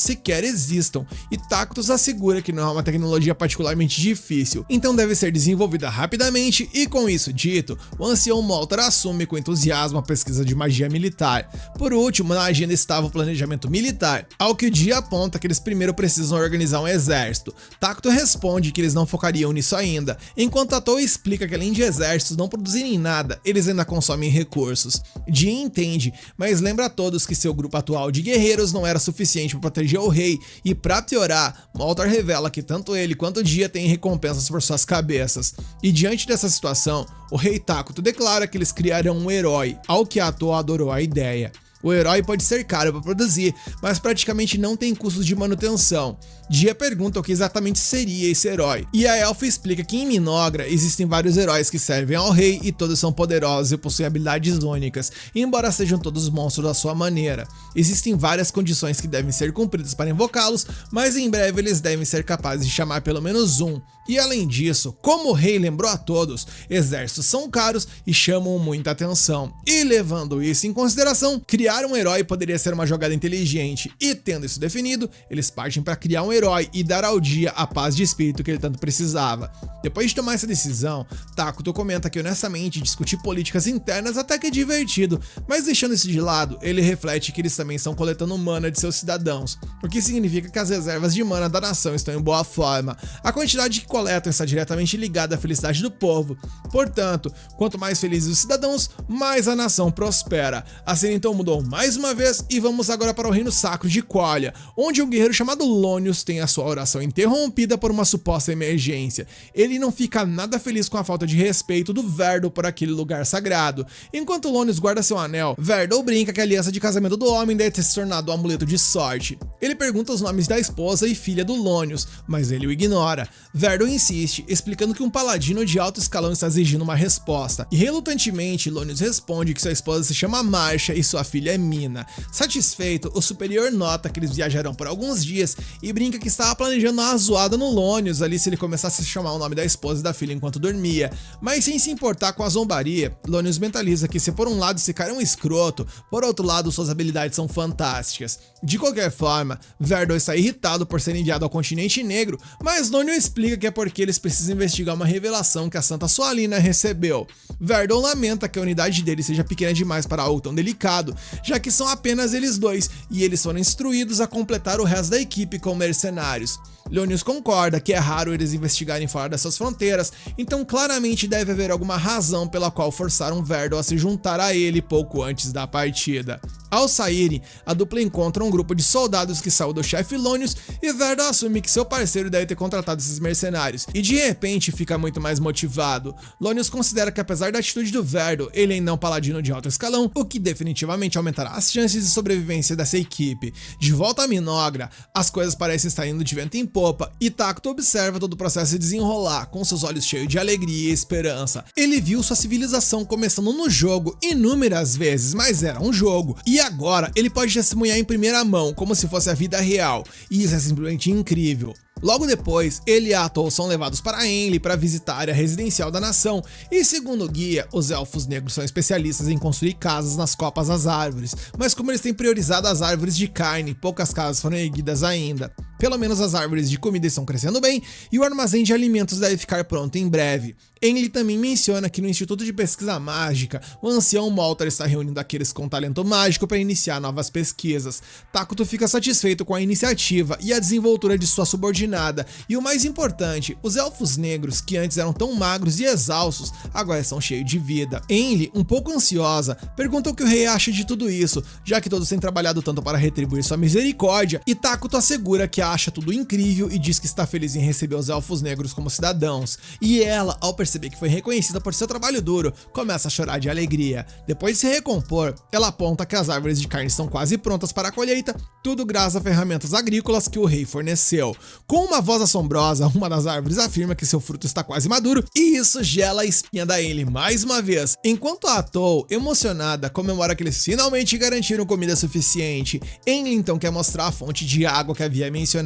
sequer existam, e Tactus assegura que não é uma tecnologia particularmente difícil, então deve ser desenvolvida rapidamente, e com isso dito, o ancião Moltar assume com entusiasmo a pesquisa de magia militar. Por último, na agenda estava o planejamento militar, ao que o Dia aponta que eles primeiro precisam organizar um exército. Tactus responde que eles não focariam nisso ainda, enquanto a Toll explica que além de exércitos não produzirem nada, eles ainda consomem recursos. Dia entende, mas lembra a todos que seu grupo atual de guerreiros não era suficiente para proteger o rei, e para piorar, Moltar revela que tanto ele quanto o Dia têm recompensas por suas cabeças. E diante dessa situação, o rei Tactus declara que eles criarão um herói, ao que a Toll adorou a ideia. O herói pode ser caro para produzir, mas praticamente não tem custos de manutenção. Dia pergunta o que exatamente seria esse herói, e a elfa explica que em Minogra existem vários heróis que servem ao rei e todos são poderosos e possuem habilidades únicas, embora sejam todos monstros à sua maneira. Existem várias condições que devem ser cumpridas para invocá-los, mas em breve eles devem ser capazes de chamar pelo menos um. E além disso, como o rei lembrou a todos, exércitos são caros e chamam muita atenção. E levando isso em consideração, criar um herói poderia ser uma jogada inteligente, e tendo isso definido, eles partem para criar um herói e dar ao Dia a paz de espírito que ele tanto precisava. Depois de tomar essa decisão, Tactus comenta que honestamente discutir políticas internas até que é divertido, mas deixando isso de lado, ele reflete que eles também estão coletando mana de seus cidadãos, o que significa que as reservas de mana da nação estão em boa forma. A quantidade que coletam está diretamente ligada à felicidade do povo. Portanto, quanto mais felizes os cidadãos, mais a nação prospera. A cena então mudou mais uma vez e vamos agora para o reino sacro de Qualia, onde um guerreiro chamado Lonius tem a sua oração interrompida por uma suposta emergência. Ele não fica nada feliz com a falta de respeito do Verdol por aquele lugar sagrado. Enquanto Lonius guarda seu anel, Verdol brinca que a aliança de casamento do homem deve ter se tornado um amuleto de sorte. Ele pergunta os nomes da esposa e filha do Lonius, mas ele o ignora. Verdol insiste, explicando que um paladino de alto escalão está exigindo uma resposta, e relutantemente Lonius responde que sua esposa se chama Marcia e sua filha é Mina. Satisfeito, o superior nota que eles viajarão por alguns dias e brinca que estava planejando uma zoada no Lonius ali se ele começasse a chamar o nome da esposa e da filha enquanto dormia, mas sem se importar com a zombaria, Lonius mentaliza que se por um lado esse cara é um escroto, por outro lado suas habilidades são fantásticas. De qualquer forma, Verdol está irritado por ser enviado ao continente negro, mas Lonius explica que é porque eles precisam investigar uma revelação que a Santa Soalina recebeu. Verdol lamenta que a unidade dele seja pequena demais para algo tão delicado, já que são apenas eles dois, e eles foram instruídos a completar o resto da equipe com mercenários. Lonius concorda que é raro eles investigarem fora dessas fronteiras, então claramente deve haver alguma razão pela qual forçaram Verdol a se juntar a ele pouco antes da partida. Ao saírem, a dupla encontra um grupo de soldados que saiu do chefe Lonius, e Verdol assume que seu parceiro deve ter contratado esses mercenários, e de repente fica muito mais motivado. Lonius considera que apesar da atitude do Verdol, ele ainda é um paladino de alto escalão, o que definitivamente aumentará as chances de sobrevivência dessa equipe. De volta a Minogra, as coisas parecem estar indo de vento em popa, e Tactus observa todo o processo se desenrolar, com seus olhos cheios de alegria e esperança. Ele viu sua civilização começando no jogo inúmeras vezes, mas era um jogo, e agora ele pode testemunhar em primeira mão, como se fosse a vida real, e isso é simplesmente incrível. Logo depois, ele e a Atol são levados para Enli para visitar a área residencial da nação, e segundo o guia, os elfos negros são especialistas em construir casas nas copas das árvores, mas como eles têm priorizado as árvores de carne, poucas casas foram erguidas ainda. Pelo menos as árvores de comida estão crescendo bem e o armazém de alimentos deve ficar pronto em breve. Enli também menciona que no Instituto de Pesquisa Mágica, o ancião Moltar está reunindo aqueles com talento mágico para iniciar novas pesquisas. Takuto fica satisfeito com a iniciativa e a desenvoltura de sua subordinada, e o mais importante, os elfos negros, que antes eram tão magros e exaustos, agora estão cheios de vida. Enli, um pouco ansiosa, pergunta o que o rei acha de tudo isso, já que todos têm trabalhado tanto para retribuir sua misericórdia, e Takuto assegura que acha tudo incrível e diz que está feliz em receber os elfos negros como cidadãos. E ela, ao perceber que foi reconhecida por seu trabalho duro, começa a chorar de alegria. Depois de se recompor, ela aponta que as árvores de carne estão quase prontas para a colheita, tudo graças a ferramentas agrícolas que o rei forneceu. Com uma voz assombrosa, uma das árvores afirma que seu fruto está quase maduro, e isso gela a espinha da Enli mais uma vez. Enquanto a Atol, emocionada, comemora que eles finalmente garantiram comida suficiente, Enli então quer mostrar a fonte de água que havia mencionado.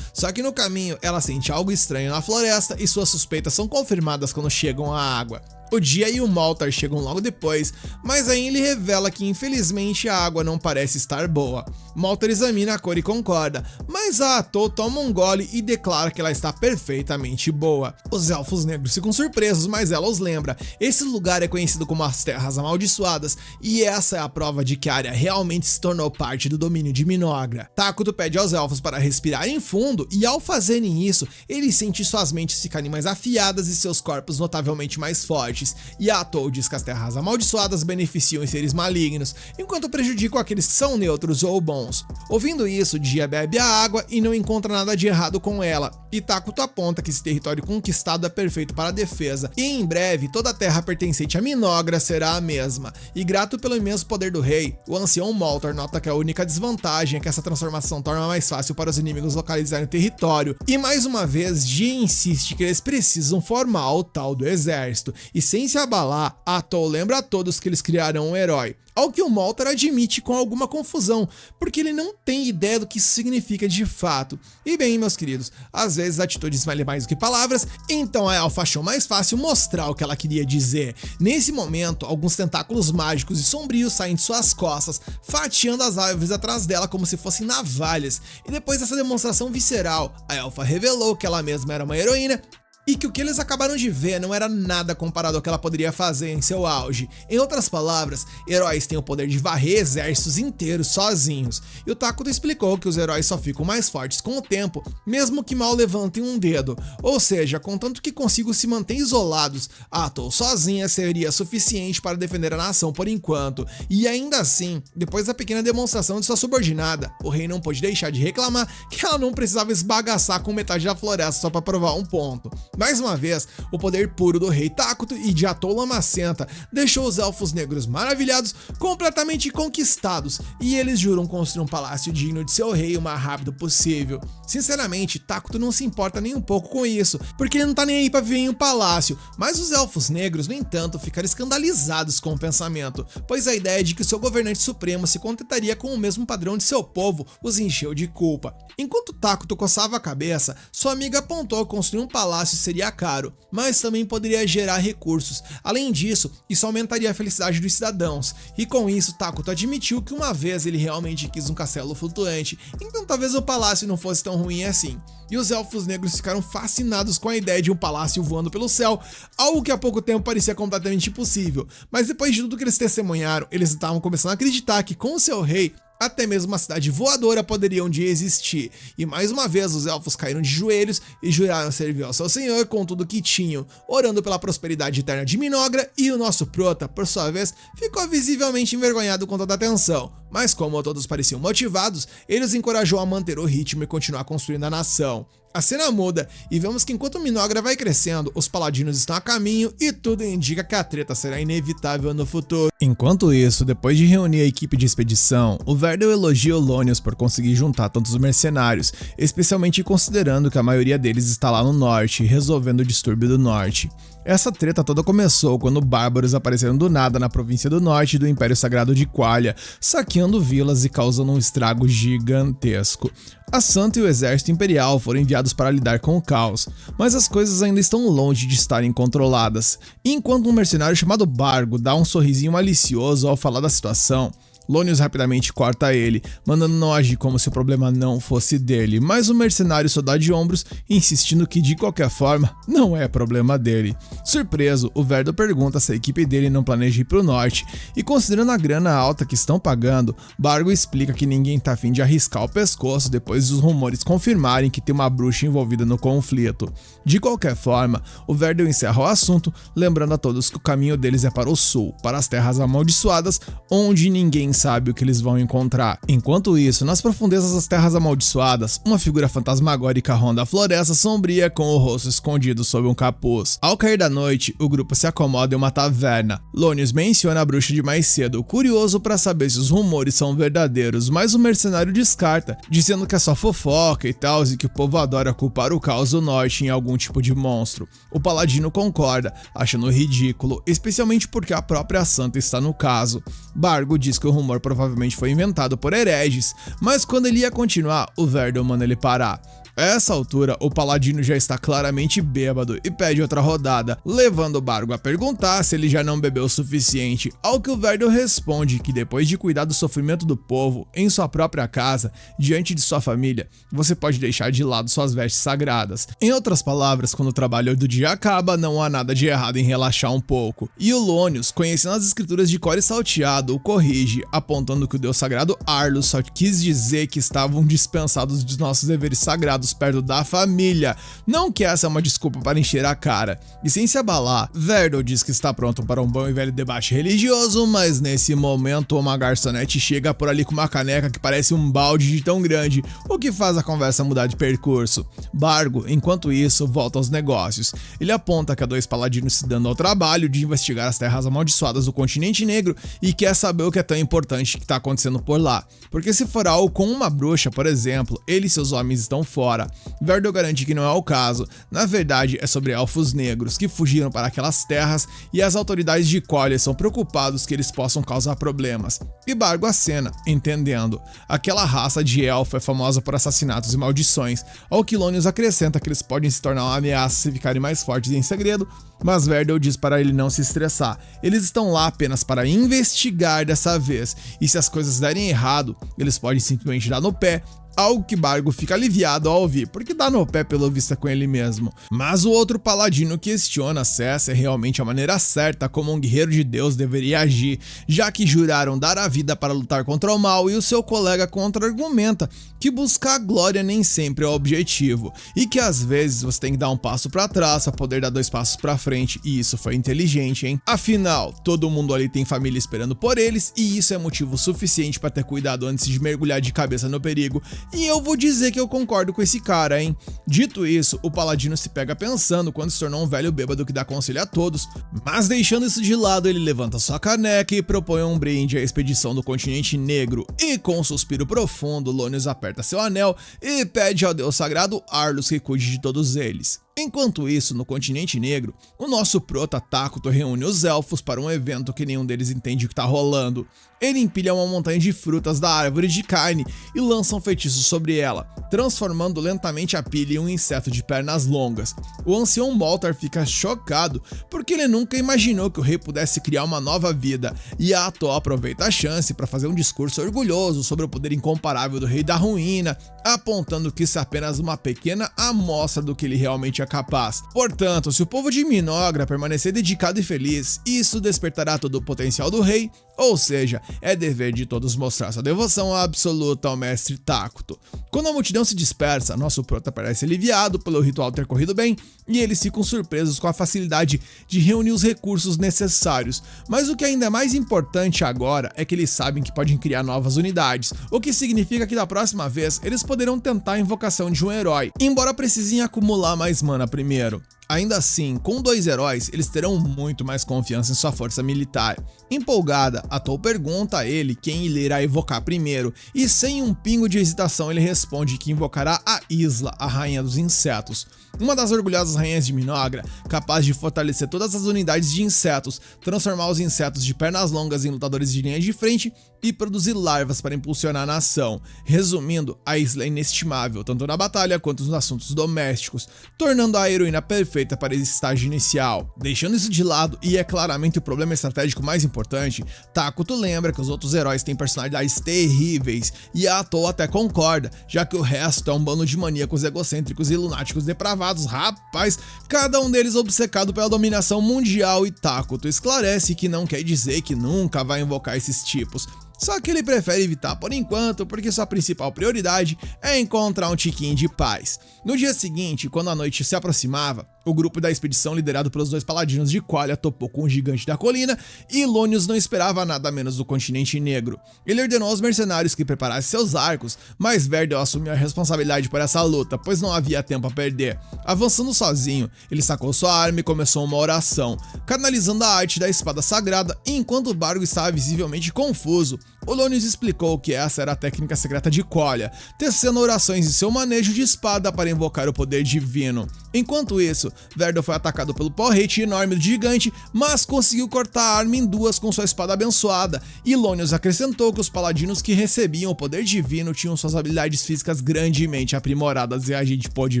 Só que no caminho ela sente algo estranho na floresta e suas suspeitas são confirmadas quando chegam à água. O Dia e o Moltar chegam logo depois, mas a Enli revela que infelizmente a água não parece estar boa. Moltar examina a cor e concorda, mas a Atol toma um gole e declara que ela está perfeitamente boa. Os elfos negros ficam surpresos, mas ela os lembra. Esse lugar é conhecido como as Terras Amaldiçoadas, e essa é a prova de que a área realmente se tornou parte do domínio de Minogra. Takuto pede aos elfos para respirarem fundo, e ao fazerem isso, ele sente suas mentes ficarem mais afiadas e seus corpos notavelmente mais fortes. E a Atol diz que as terras amaldiçoadas beneficiam os seres malignos, enquanto prejudicam aqueles que são neutros ou bons. Ouvindo isso, Dia bebe a água e não encontra nada de errado com ela, e Takuto aponta que esse território conquistado é perfeito para a defesa, e em breve toda a terra pertencente a Minogra será a mesma. E grato pelo imenso poder do rei, o ancião Moltar nota que a única desvantagem é que essa transformação torna mais fácil para os inimigos localizarem o território, e mais uma vez Dia insiste que eles precisam formar o tal do exército, e sem se abalar, Atol lembra a todos que eles criarão um herói. Ao que o Moltar admite com alguma confusão, porque ele não tem ideia do que isso significa de fato. E bem, meus queridos, às vezes atitudes valem mais do que palavras, então a elfa achou mais fácil mostrar o que ela queria dizer. Nesse momento, alguns tentáculos mágicos e sombrios saem de suas costas, fatiando as árvores atrás dela como se fossem navalhas. E depois dessa demonstração visceral, a elfa revelou que ela mesma era uma heroína, e que o que eles acabaram de ver não era nada comparado ao que ela poderia fazer em seu auge. Em outras palavras, heróis têm o poder de varrer exércitos inteiros sozinhos, e o Takuto explicou que os heróis só ficam mais fortes com o tempo, mesmo que mal levantem um dedo, ou seja, contanto que consigam se manter isolados, a Atol sozinha seria suficiente para defender a nação por enquanto. E ainda assim, depois da pequena demonstração de sua subordinada, o rei não pôde deixar de reclamar que ela não precisava esbagaçar com metade da floresta só para provar um ponto. Mais uma vez, o poder puro do rei Takuto e de Atol Lamacenta deixou os elfos negros maravilhados, completamente conquistados, e eles juram construir um palácio digno de seu rei o mais rápido possível. Sinceramente, Takuto não se importa nem um pouco com isso, porque ele não tá nem aí pra viver em um palácio, mas os elfos negros, no entanto, ficaram escandalizados com o pensamento, pois a ideia de que o seu governante supremo se contentaria com o mesmo padrão de seu povo os encheu de culpa. Enquanto Takuto coçava a cabeça, sua amiga apontou que construir um palácio seria caro, mas também poderia gerar recursos. Além disso, isso aumentaria a felicidade dos cidadãos, e com isso Takuto admitiu que uma vez ele realmente quis um castelo flutuante, então talvez o palácio não fosse tão ruim assim. E os elfos negros ficaram fascinados com a ideia de um palácio voando pelo céu, algo que há pouco tempo parecia completamente impossível, mas depois de tudo que eles testemunharam, eles estavam começando a acreditar que com o seu rei, até mesmo uma cidade voadora poderia um dia existir, e mais uma vez os elfos caíram de joelhos e juraram servir ao seu senhor com tudo que tinham, orando pela prosperidade eterna de Minogra, e o nosso prota, por sua vez, ficou visivelmente envergonhado com toda a atenção, mas como todos pareciam motivados, ele os encorajou a manter o ritmo e continuar construindo a nação. A cena muda e vemos que enquanto Minogra vai crescendo, os paladinos estão a caminho e tudo indica que a treta será inevitável no futuro. Enquanto isso, depois de reunir a equipe de expedição, o Verdel elogia o Lonius por conseguir juntar tantos mercenários, especialmente considerando que a maioria deles está lá no norte, resolvendo o distúrbio do norte. Essa treta toda começou quando bárbaros apareceram do nada na província do norte do Império Sagrado de Qualia, saqueando vilas e causando um estrago gigantesco. A Santa e o exército imperial foram enviados para lidar com o caos, mas as coisas ainda estão longe de estarem controladas. Enquanto um mercenário chamado Bargo dá um sorrisinho malicioso ao falar da situação, Lonius rapidamente corta ele, mandando não agir como se o problema não fosse dele, mas o mercenário só dá de ombros, insistindo que de qualquer forma não é problema dele. Surpreso, o Verdel pergunta se a equipe dele não planeja ir pro norte, e considerando a grana alta que estão pagando, Bargo explica que ninguém tá afim de arriscar o pescoço depois dos rumores confirmarem que tem uma bruxa envolvida no conflito. De qualquer forma, o Verdel encerra o assunto, lembrando a todos que o caminho deles é para o sul, para as terras amaldiçoadas, onde ninguém sabe o que eles vão encontrar. Enquanto isso, nas profundezas das terras amaldiçoadas, uma figura fantasmagórica ronda a floresta sombria com o rosto escondido sob um capuz. Ao cair da noite, o grupo se acomoda em uma taverna. Lonius menciona a bruxa de mais cedo, curioso para saber se os rumores são verdadeiros, mas o mercenário descarta, dizendo que é só fofoca e tal, e que o povo adora culpar o caos do norte em algum tipo de monstro. O paladino concorda, achando ridículo, especialmente porque a própria Santa está no caso. Bargo diz que o rumor provavelmente foi inventado por hereges, mas quando ele ia continuar, o Verdel manda ele parar. A essa altura, o paladino já está claramente bêbado e pede outra rodada, levando o Bargo a perguntar se ele já não bebeu o suficiente, ao que o Verdel responde que depois de cuidar do sofrimento do povo em sua própria casa, diante de sua família, você pode deixar de lado suas vestes sagradas. Em outras palavras, quando o trabalho do dia acaba, não há nada de errado em relaxar um pouco. E o Lonius, conhecendo as escrituras de cor e salteado, o corrige, apontando que o deus sagrado Arlus só quis dizer que estavam dispensados de nossos deveres sagrados perto da família, não que essa é uma desculpa para encher a cara. E sem se abalar, Verdel diz que está pronto para um bom e velho debate religioso, mas nesse momento uma garçonete chega por ali com uma caneca que parece um balde de tão grande, o que faz a conversa mudar de percurso. Bargo, enquanto isso, volta aos negócios. Ele aponta que há dois paladinos se dando ao trabalho de investigar as terras amaldiçoadas do continente negro e quer saber o que é tão importante que está acontecendo por lá, porque se for algo com uma bruxa, por exemplo, ele e seus homens estão fora. Verdel garante que não é o caso, na verdade é sobre elfos negros que fugiram para aquelas terras e as autoridades de Collier são preocupados que eles possam causar problemas. E Bargo acena, entendendo. Aquela raça de elfo é famosa por assassinatos e maldições, ao que Lonius acrescenta que eles podem se tornar uma ameaça se ficarem mais fortes em segredo, mas Verdel diz para ele não se estressar. Eles estão lá apenas para investigar dessa vez, e se as coisas derem errado, eles podem simplesmente dar no pé, algo que Bargo fica aliviado ao ouvir, porque dá no pé pelo visto é com ele mesmo. Mas o outro paladino questiona se essa é realmente a maneira certa como um guerreiro de Deus deveria agir, já que juraram dar a vida para lutar contra o mal, e o seu colega contra-argumenta que buscar a glória nem sempre é o objetivo, e que às vezes você tem que dar um passo para trás para poder dar dois passos para frente, e isso foi inteligente, hein? Afinal, todo mundo ali tem família esperando por eles, e isso é motivo suficiente para ter cuidado antes de mergulhar de cabeça no perigo. E eu vou dizer que eu concordo com esse cara, hein? Dito isso, o paladino se pega pensando quando se tornou um velho bêbado que dá conselho a todos, mas deixando isso de lado, ele levanta sua caneca e propõe um brinde à expedição do continente negro, e com um suspiro profundo, Lonius aperta seu anel e pede ao deus sagrado Arlus que cuide de todos eles. Enquanto isso, no continente negro, o nosso prota Takuto reúne os elfos para um evento que nenhum deles entende o que tá rolando. Ele empilha uma montanha de frutas da árvore de carne e lança um feitiço sobre ela, transformando lentamente a pilha em um inseto de pernas longas. O ancião Moltar fica chocado, porque ele nunca imaginou que o rei pudesse criar uma nova vida, e a Atto aproveita a chance para fazer um discurso orgulhoso sobre o poder incomparável do rei da ruína, apontando que isso é apenas uma pequena amostra do que ele realmente é capaz. Portanto, se o povo de Minogra permanecer dedicado e feliz, isso despertará todo o potencial do rei, ou seja, é dever de todos mostrar sua devoção absoluta ao mestre Takuto. Quando a multidão se dispersa, nosso prota parece aliviado pelo ritual ter corrido bem, e eles ficam surpresos com a facilidade de reunir os recursos necessários, mas o que ainda é mais importante agora é que eles sabem que podem criar novas unidades, o que significa que da próxima vez eles poderão tentar a invocação de um herói, embora precisem acumular mais mana primeiro. Ainda assim, com dois heróis, eles terão muito mais confiança em sua força militar. Empolgada, Atto pergunta a ele quem ele irá evocar primeiro, e sem um pingo de hesitação ele responde que invocará a Isla, a rainha dos insetos. Uma das orgulhosas rainhas de Minogra, capaz de fortalecer todas as unidades de insetos, transformar os insetos de pernas longas em lutadores de linha de frente e produzir larvas para impulsionar a nação. Resumindo, a Isla é inestimável, tanto na batalha quanto nos assuntos domésticos, tornando a heroína perfeita para esse estágio inicial. Deixando isso de lado, e é claramente o problema estratégico mais importante, Takuto lembra que os outros heróis têm personalidades terríveis, e a Atou até concorda, já que o resto é um bando de maníacos egocêntricos e lunáticos depravados, rapaz, cada um deles obcecado pela dominação mundial, e Takuto esclarece que não quer dizer que nunca vai invocar esses tipos. Só que ele prefere evitar por enquanto, porque sua principal prioridade é encontrar um tiquinho de paz. No dia seguinte, quando a noite se aproximava, o grupo da expedição liderado pelos dois paladinos de Qualia topou com o gigante da colina e Ilonius não esperava nada menos do continente negro. Ele ordenou aos mercenários que preparassem seus arcos, mas Verdel assumiu a responsabilidade por essa luta, pois não havia tempo a perder. Avançando sozinho, ele sacou sua arma e começou uma oração, canalizando a arte da espada sagrada, e enquanto o bardo estava visivelmente confuso, Ilonius explicou que essa era a técnica secreta de Qualia, tecendo orações em seu manejo de espada para invocar o poder divino. Enquanto isso, Verdel foi atacado pelo porrete enorme do gigante, mas conseguiu cortar a arma em duas com sua espada abençoada. Ilonius acrescentou que os paladinos que recebiam o poder divino tinham suas habilidades físicas grandemente aprimoradas, e a gente pôde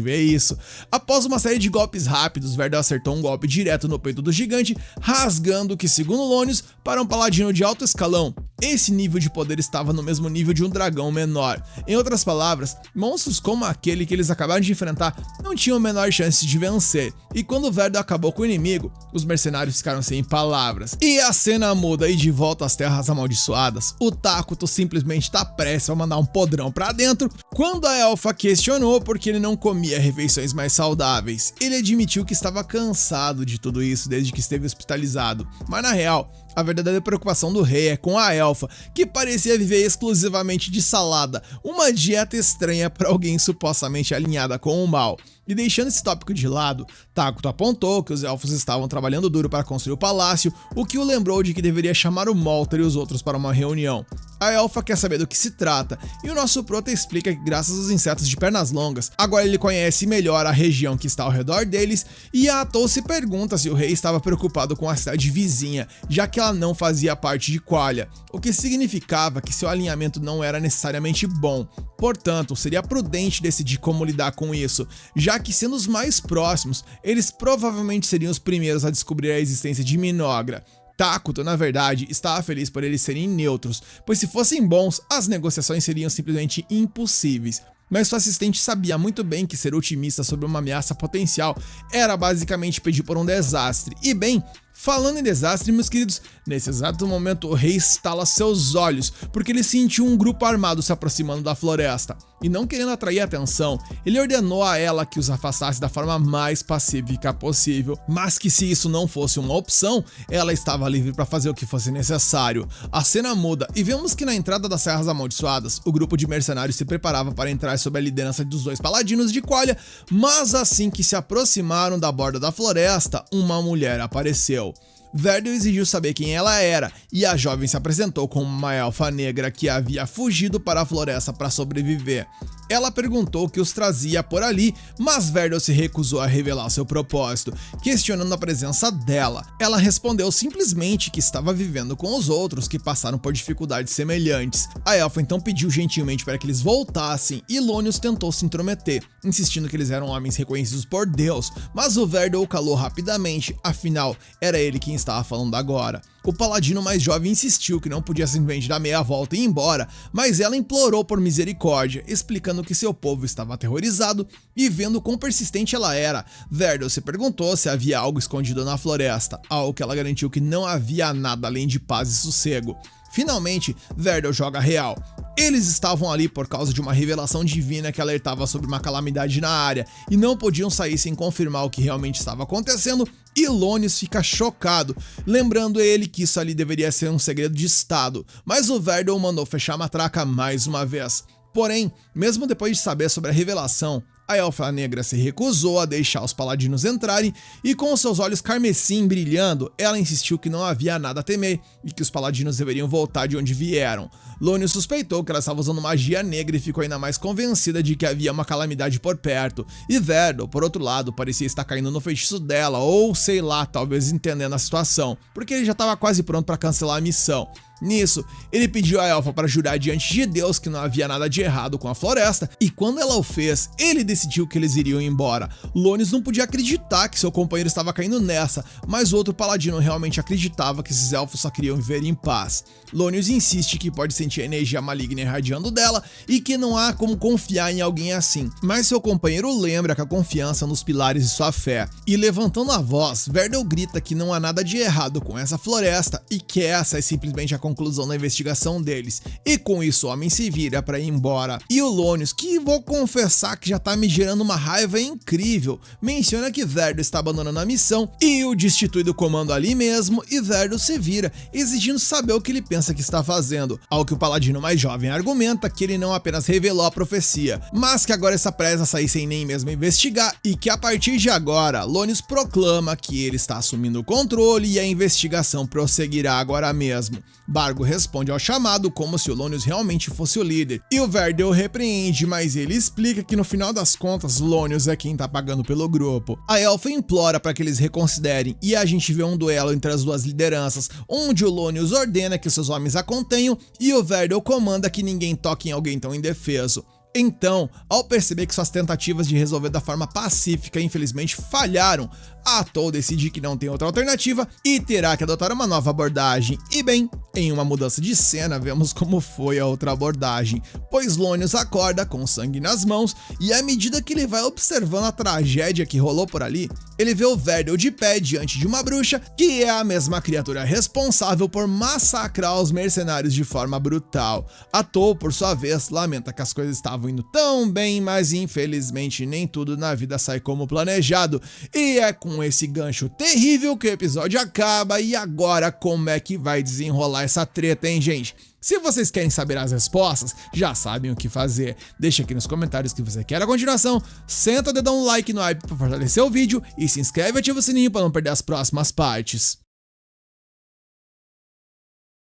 ver isso. Após uma série de golpes rápidos, Verdel acertou um golpe direto no peito do gigante, rasgando o que, segundo Ilonius, para um paladino de alto escalão, esse nível de poder estava no mesmo nível de um dragão menor. Em outras palavras, monstros como aquele que eles acabaram de enfrentar não tinham a menor chance de vencer, e quando Verdel acabou com o inimigo, os mercenários ficaram sem palavras. E a cena muda, e de volta às terras amaldiçoadas, o Takuto simplesmente tá prestes a mandar um podrão pra dentro, quando a elfa questionou por que ele não comia refeições mais saudáveis. Ele admitiu que estava cansado de tudo isso desde que esteve hospitalizado, mas na real, a verdadeira preocupação do rei é com a elfa, que parecia viver exclusivamente de salada, uma dieta estranha para alguém supostamente alinhada com o mal. E deixando esse tópico de lado, Takuto apontou que os elfos estavam trabalhando duro para construir o palácio, o que o lembrou de que deveria chamar o Molter e os outros para uma reunião. A elfa quer saber do que se trata, e o nosso prota explica que graças aos insetos de pernas longas, agora ele conhece melhor a região que está ao redor deles, e a Atou se pergunta se o rei estava preocupado com a cidade vizinha, já que ela não fazia parte de Qualia, o que significava que seu alinhamento não era necessariamente bom. Portanto, seria prudente decidir como lidar com isso, já que sendo os mais próximos, eles provavelmente seriam os primeiros a descobrir a existência de Minogra. Takuto, na verdade, estava feliz por eles serem neutros, pois se fossem bons, as negociações seriam simplesmente impossíveis. Mas sua assistente sabia muito bem que ser otimista sobre uma ameaça potencial era basicamente pedir por um desastre. E bem, falando em desastre, meus queridos, nesse exato momento o rei estala seus olhos, porque ele sentiu um grupo armado se aproximando da floresta. E não querendo atrair atenção, ele ordenou a ela que os afastasse da forma mais pacífica possível, mas que se isso não fosse uma opção, ela estava livre para fazer o que fosse necessário. A cena muda e vemos que na entrada das Serras Amaldiçoadas, o grupo de mercenários se preparava para entrar sob a liderança dos dois paladinos de Qualia, mas assim que se aproximaram da borda da floresta, uma mulher apareceu. Verdel exigiu saber quem ela era, e a jovem se apresentou como uma elfa negra que havia fugido para a floresta para sobreviver. Ela perguntou o que os trazia por ali, mas Verdel se recusou a revelar seu propósito, questionando a presença dela. Ela respondeu simplesmente que estava vivendo com os outros que passaram por dificuldades semelhantes. A elfa então pediu gentilmente para que eles voltassem, e Ilonius tentou se intrometer, insistindo que eles eram homens reconhecidos por Deus, mas o Verdel o calou rapidamente, afinal, era ele quem estava falando agora. O paladino mais jovem insistiu que não podia simplesmente dar meia volta e ir embora, mas ela implorou por misericórdia, explicando que seu povo estava aterrorizado, e vendo quão persistente ela era, Verdel se perguntou se havia algo escondido na floresta, ao que ela garantiu que não havia nada além de paz e sossego. Finalmente, Verdel joga real. Eles estavam ali por causa de uma revelação divina que alertava sobre uma calamidade na área, e não podiam sair sem confirmar o que realmente estava acontecendo. Ilonius fica chocado, lembrando ele que isso ali deveria ser um segredo de estado, mas o Verdel mandou fechar a matraca mais uma vez. Porém, mesmo depois de saber sobre a revelação, a elfa negra se recusou a deixar os paladinos entrarem, e com seus olhos carmesim brilhando, ela insistiu que não havia nada a temer e que os paladinos deveriam voltar de onde vieram. Ilonius suspeitou que ela estava usando magia negra e ficou ainda mais convencida de que havia uma calamidade por perto, e Verdel, por outro lado, parecia estar caindo no feitiço dela, ou sei lá, talvez entendendo a situação, porque ele já estava quase pronto para cancelar a missão. Nisso, ele pediu a elfa para jurar diante de Deus que não havia nada de errado com a floresta, e quando ela o fez, ele decidiu que eles iriam embora. Lônius não podia acreditar que seu companheiro estava caindo nessa, mas o outro paladino realmente acreditava que esses elfos só queriam viver em paz. Lônius insiste que pode sentir a energia maligna irradiando dela e que não há como confiar em alguém assim, mas seu companheiro lembra que a confiança nos pilares de sua fé. E levantando a voz, Verdel grita que não há nada de errado com essa floresta e que essa é simplesmente a conclusão da investigação deles, e com isso o homem se vira para ir embora. E o Lônius, que vou confessar que já tá me gerando uma raiva incrível, menciona que Verdel está abandonando a missão e o destitui do comando ali mesmo, e Verdel se vira, exigindo saber o que ele pensa que está fazendo, ao que o paladino mais jovem argumenta que ele não apenas revelou a profecia, mas que agora está prestes a sair sem nem mesmo investigar, e que a partir de agora, Lônius proclama que ele está assumindo o controle e a investigação prosseguirá agora mesmo. Bargo responde ao chamado como se o Lônius realmente fosse o líder, e o Verdel repreende, mas ele explica que no final das contas, Lônius é quem tá pagando pelo grupo. A elfa implora para que eles reconsiderem, e a gente vê um duelo entre as duas lideranças, onde o Lônius ordena que seus homens a contenham, e o Verdel comanda que ninguém toque em alguém tão indefeso. Então, ao perceber que suas tentativas de resolver da forma pacífica infelizmente falharam, a Toll decide que não tem outra alternativa e terá que adotar uma nova abordagem. E bem, em uma mudança de cena, vemos como foi a outra abordagem, pois Lônius acorda com sangue nas mãos e à medida que ele vai observando a tragédia que rolou por ali, ele vê o Verdel de pé diante de uma bruxa, que é a mesma criatura responsável por massacrar os mercenários de forma brutal. A Toll, por sua vez, lamenta que as coisas estavam indo tão bem, mas infelizmente nem tudo na vida sai como planejado, e é com esse gancho terrível que o episódio acaba. E agora como é que vai desenrolar essa treta, hein, gente? Se vocês querem saber as respostas, já sabem o que fazer. Deixa aqui nos comentários o que você quer a continuação, senta o dedão no like no hype para fortalecer o vídeo e se inscreve e ativa o sininho para não perder as próximas partes.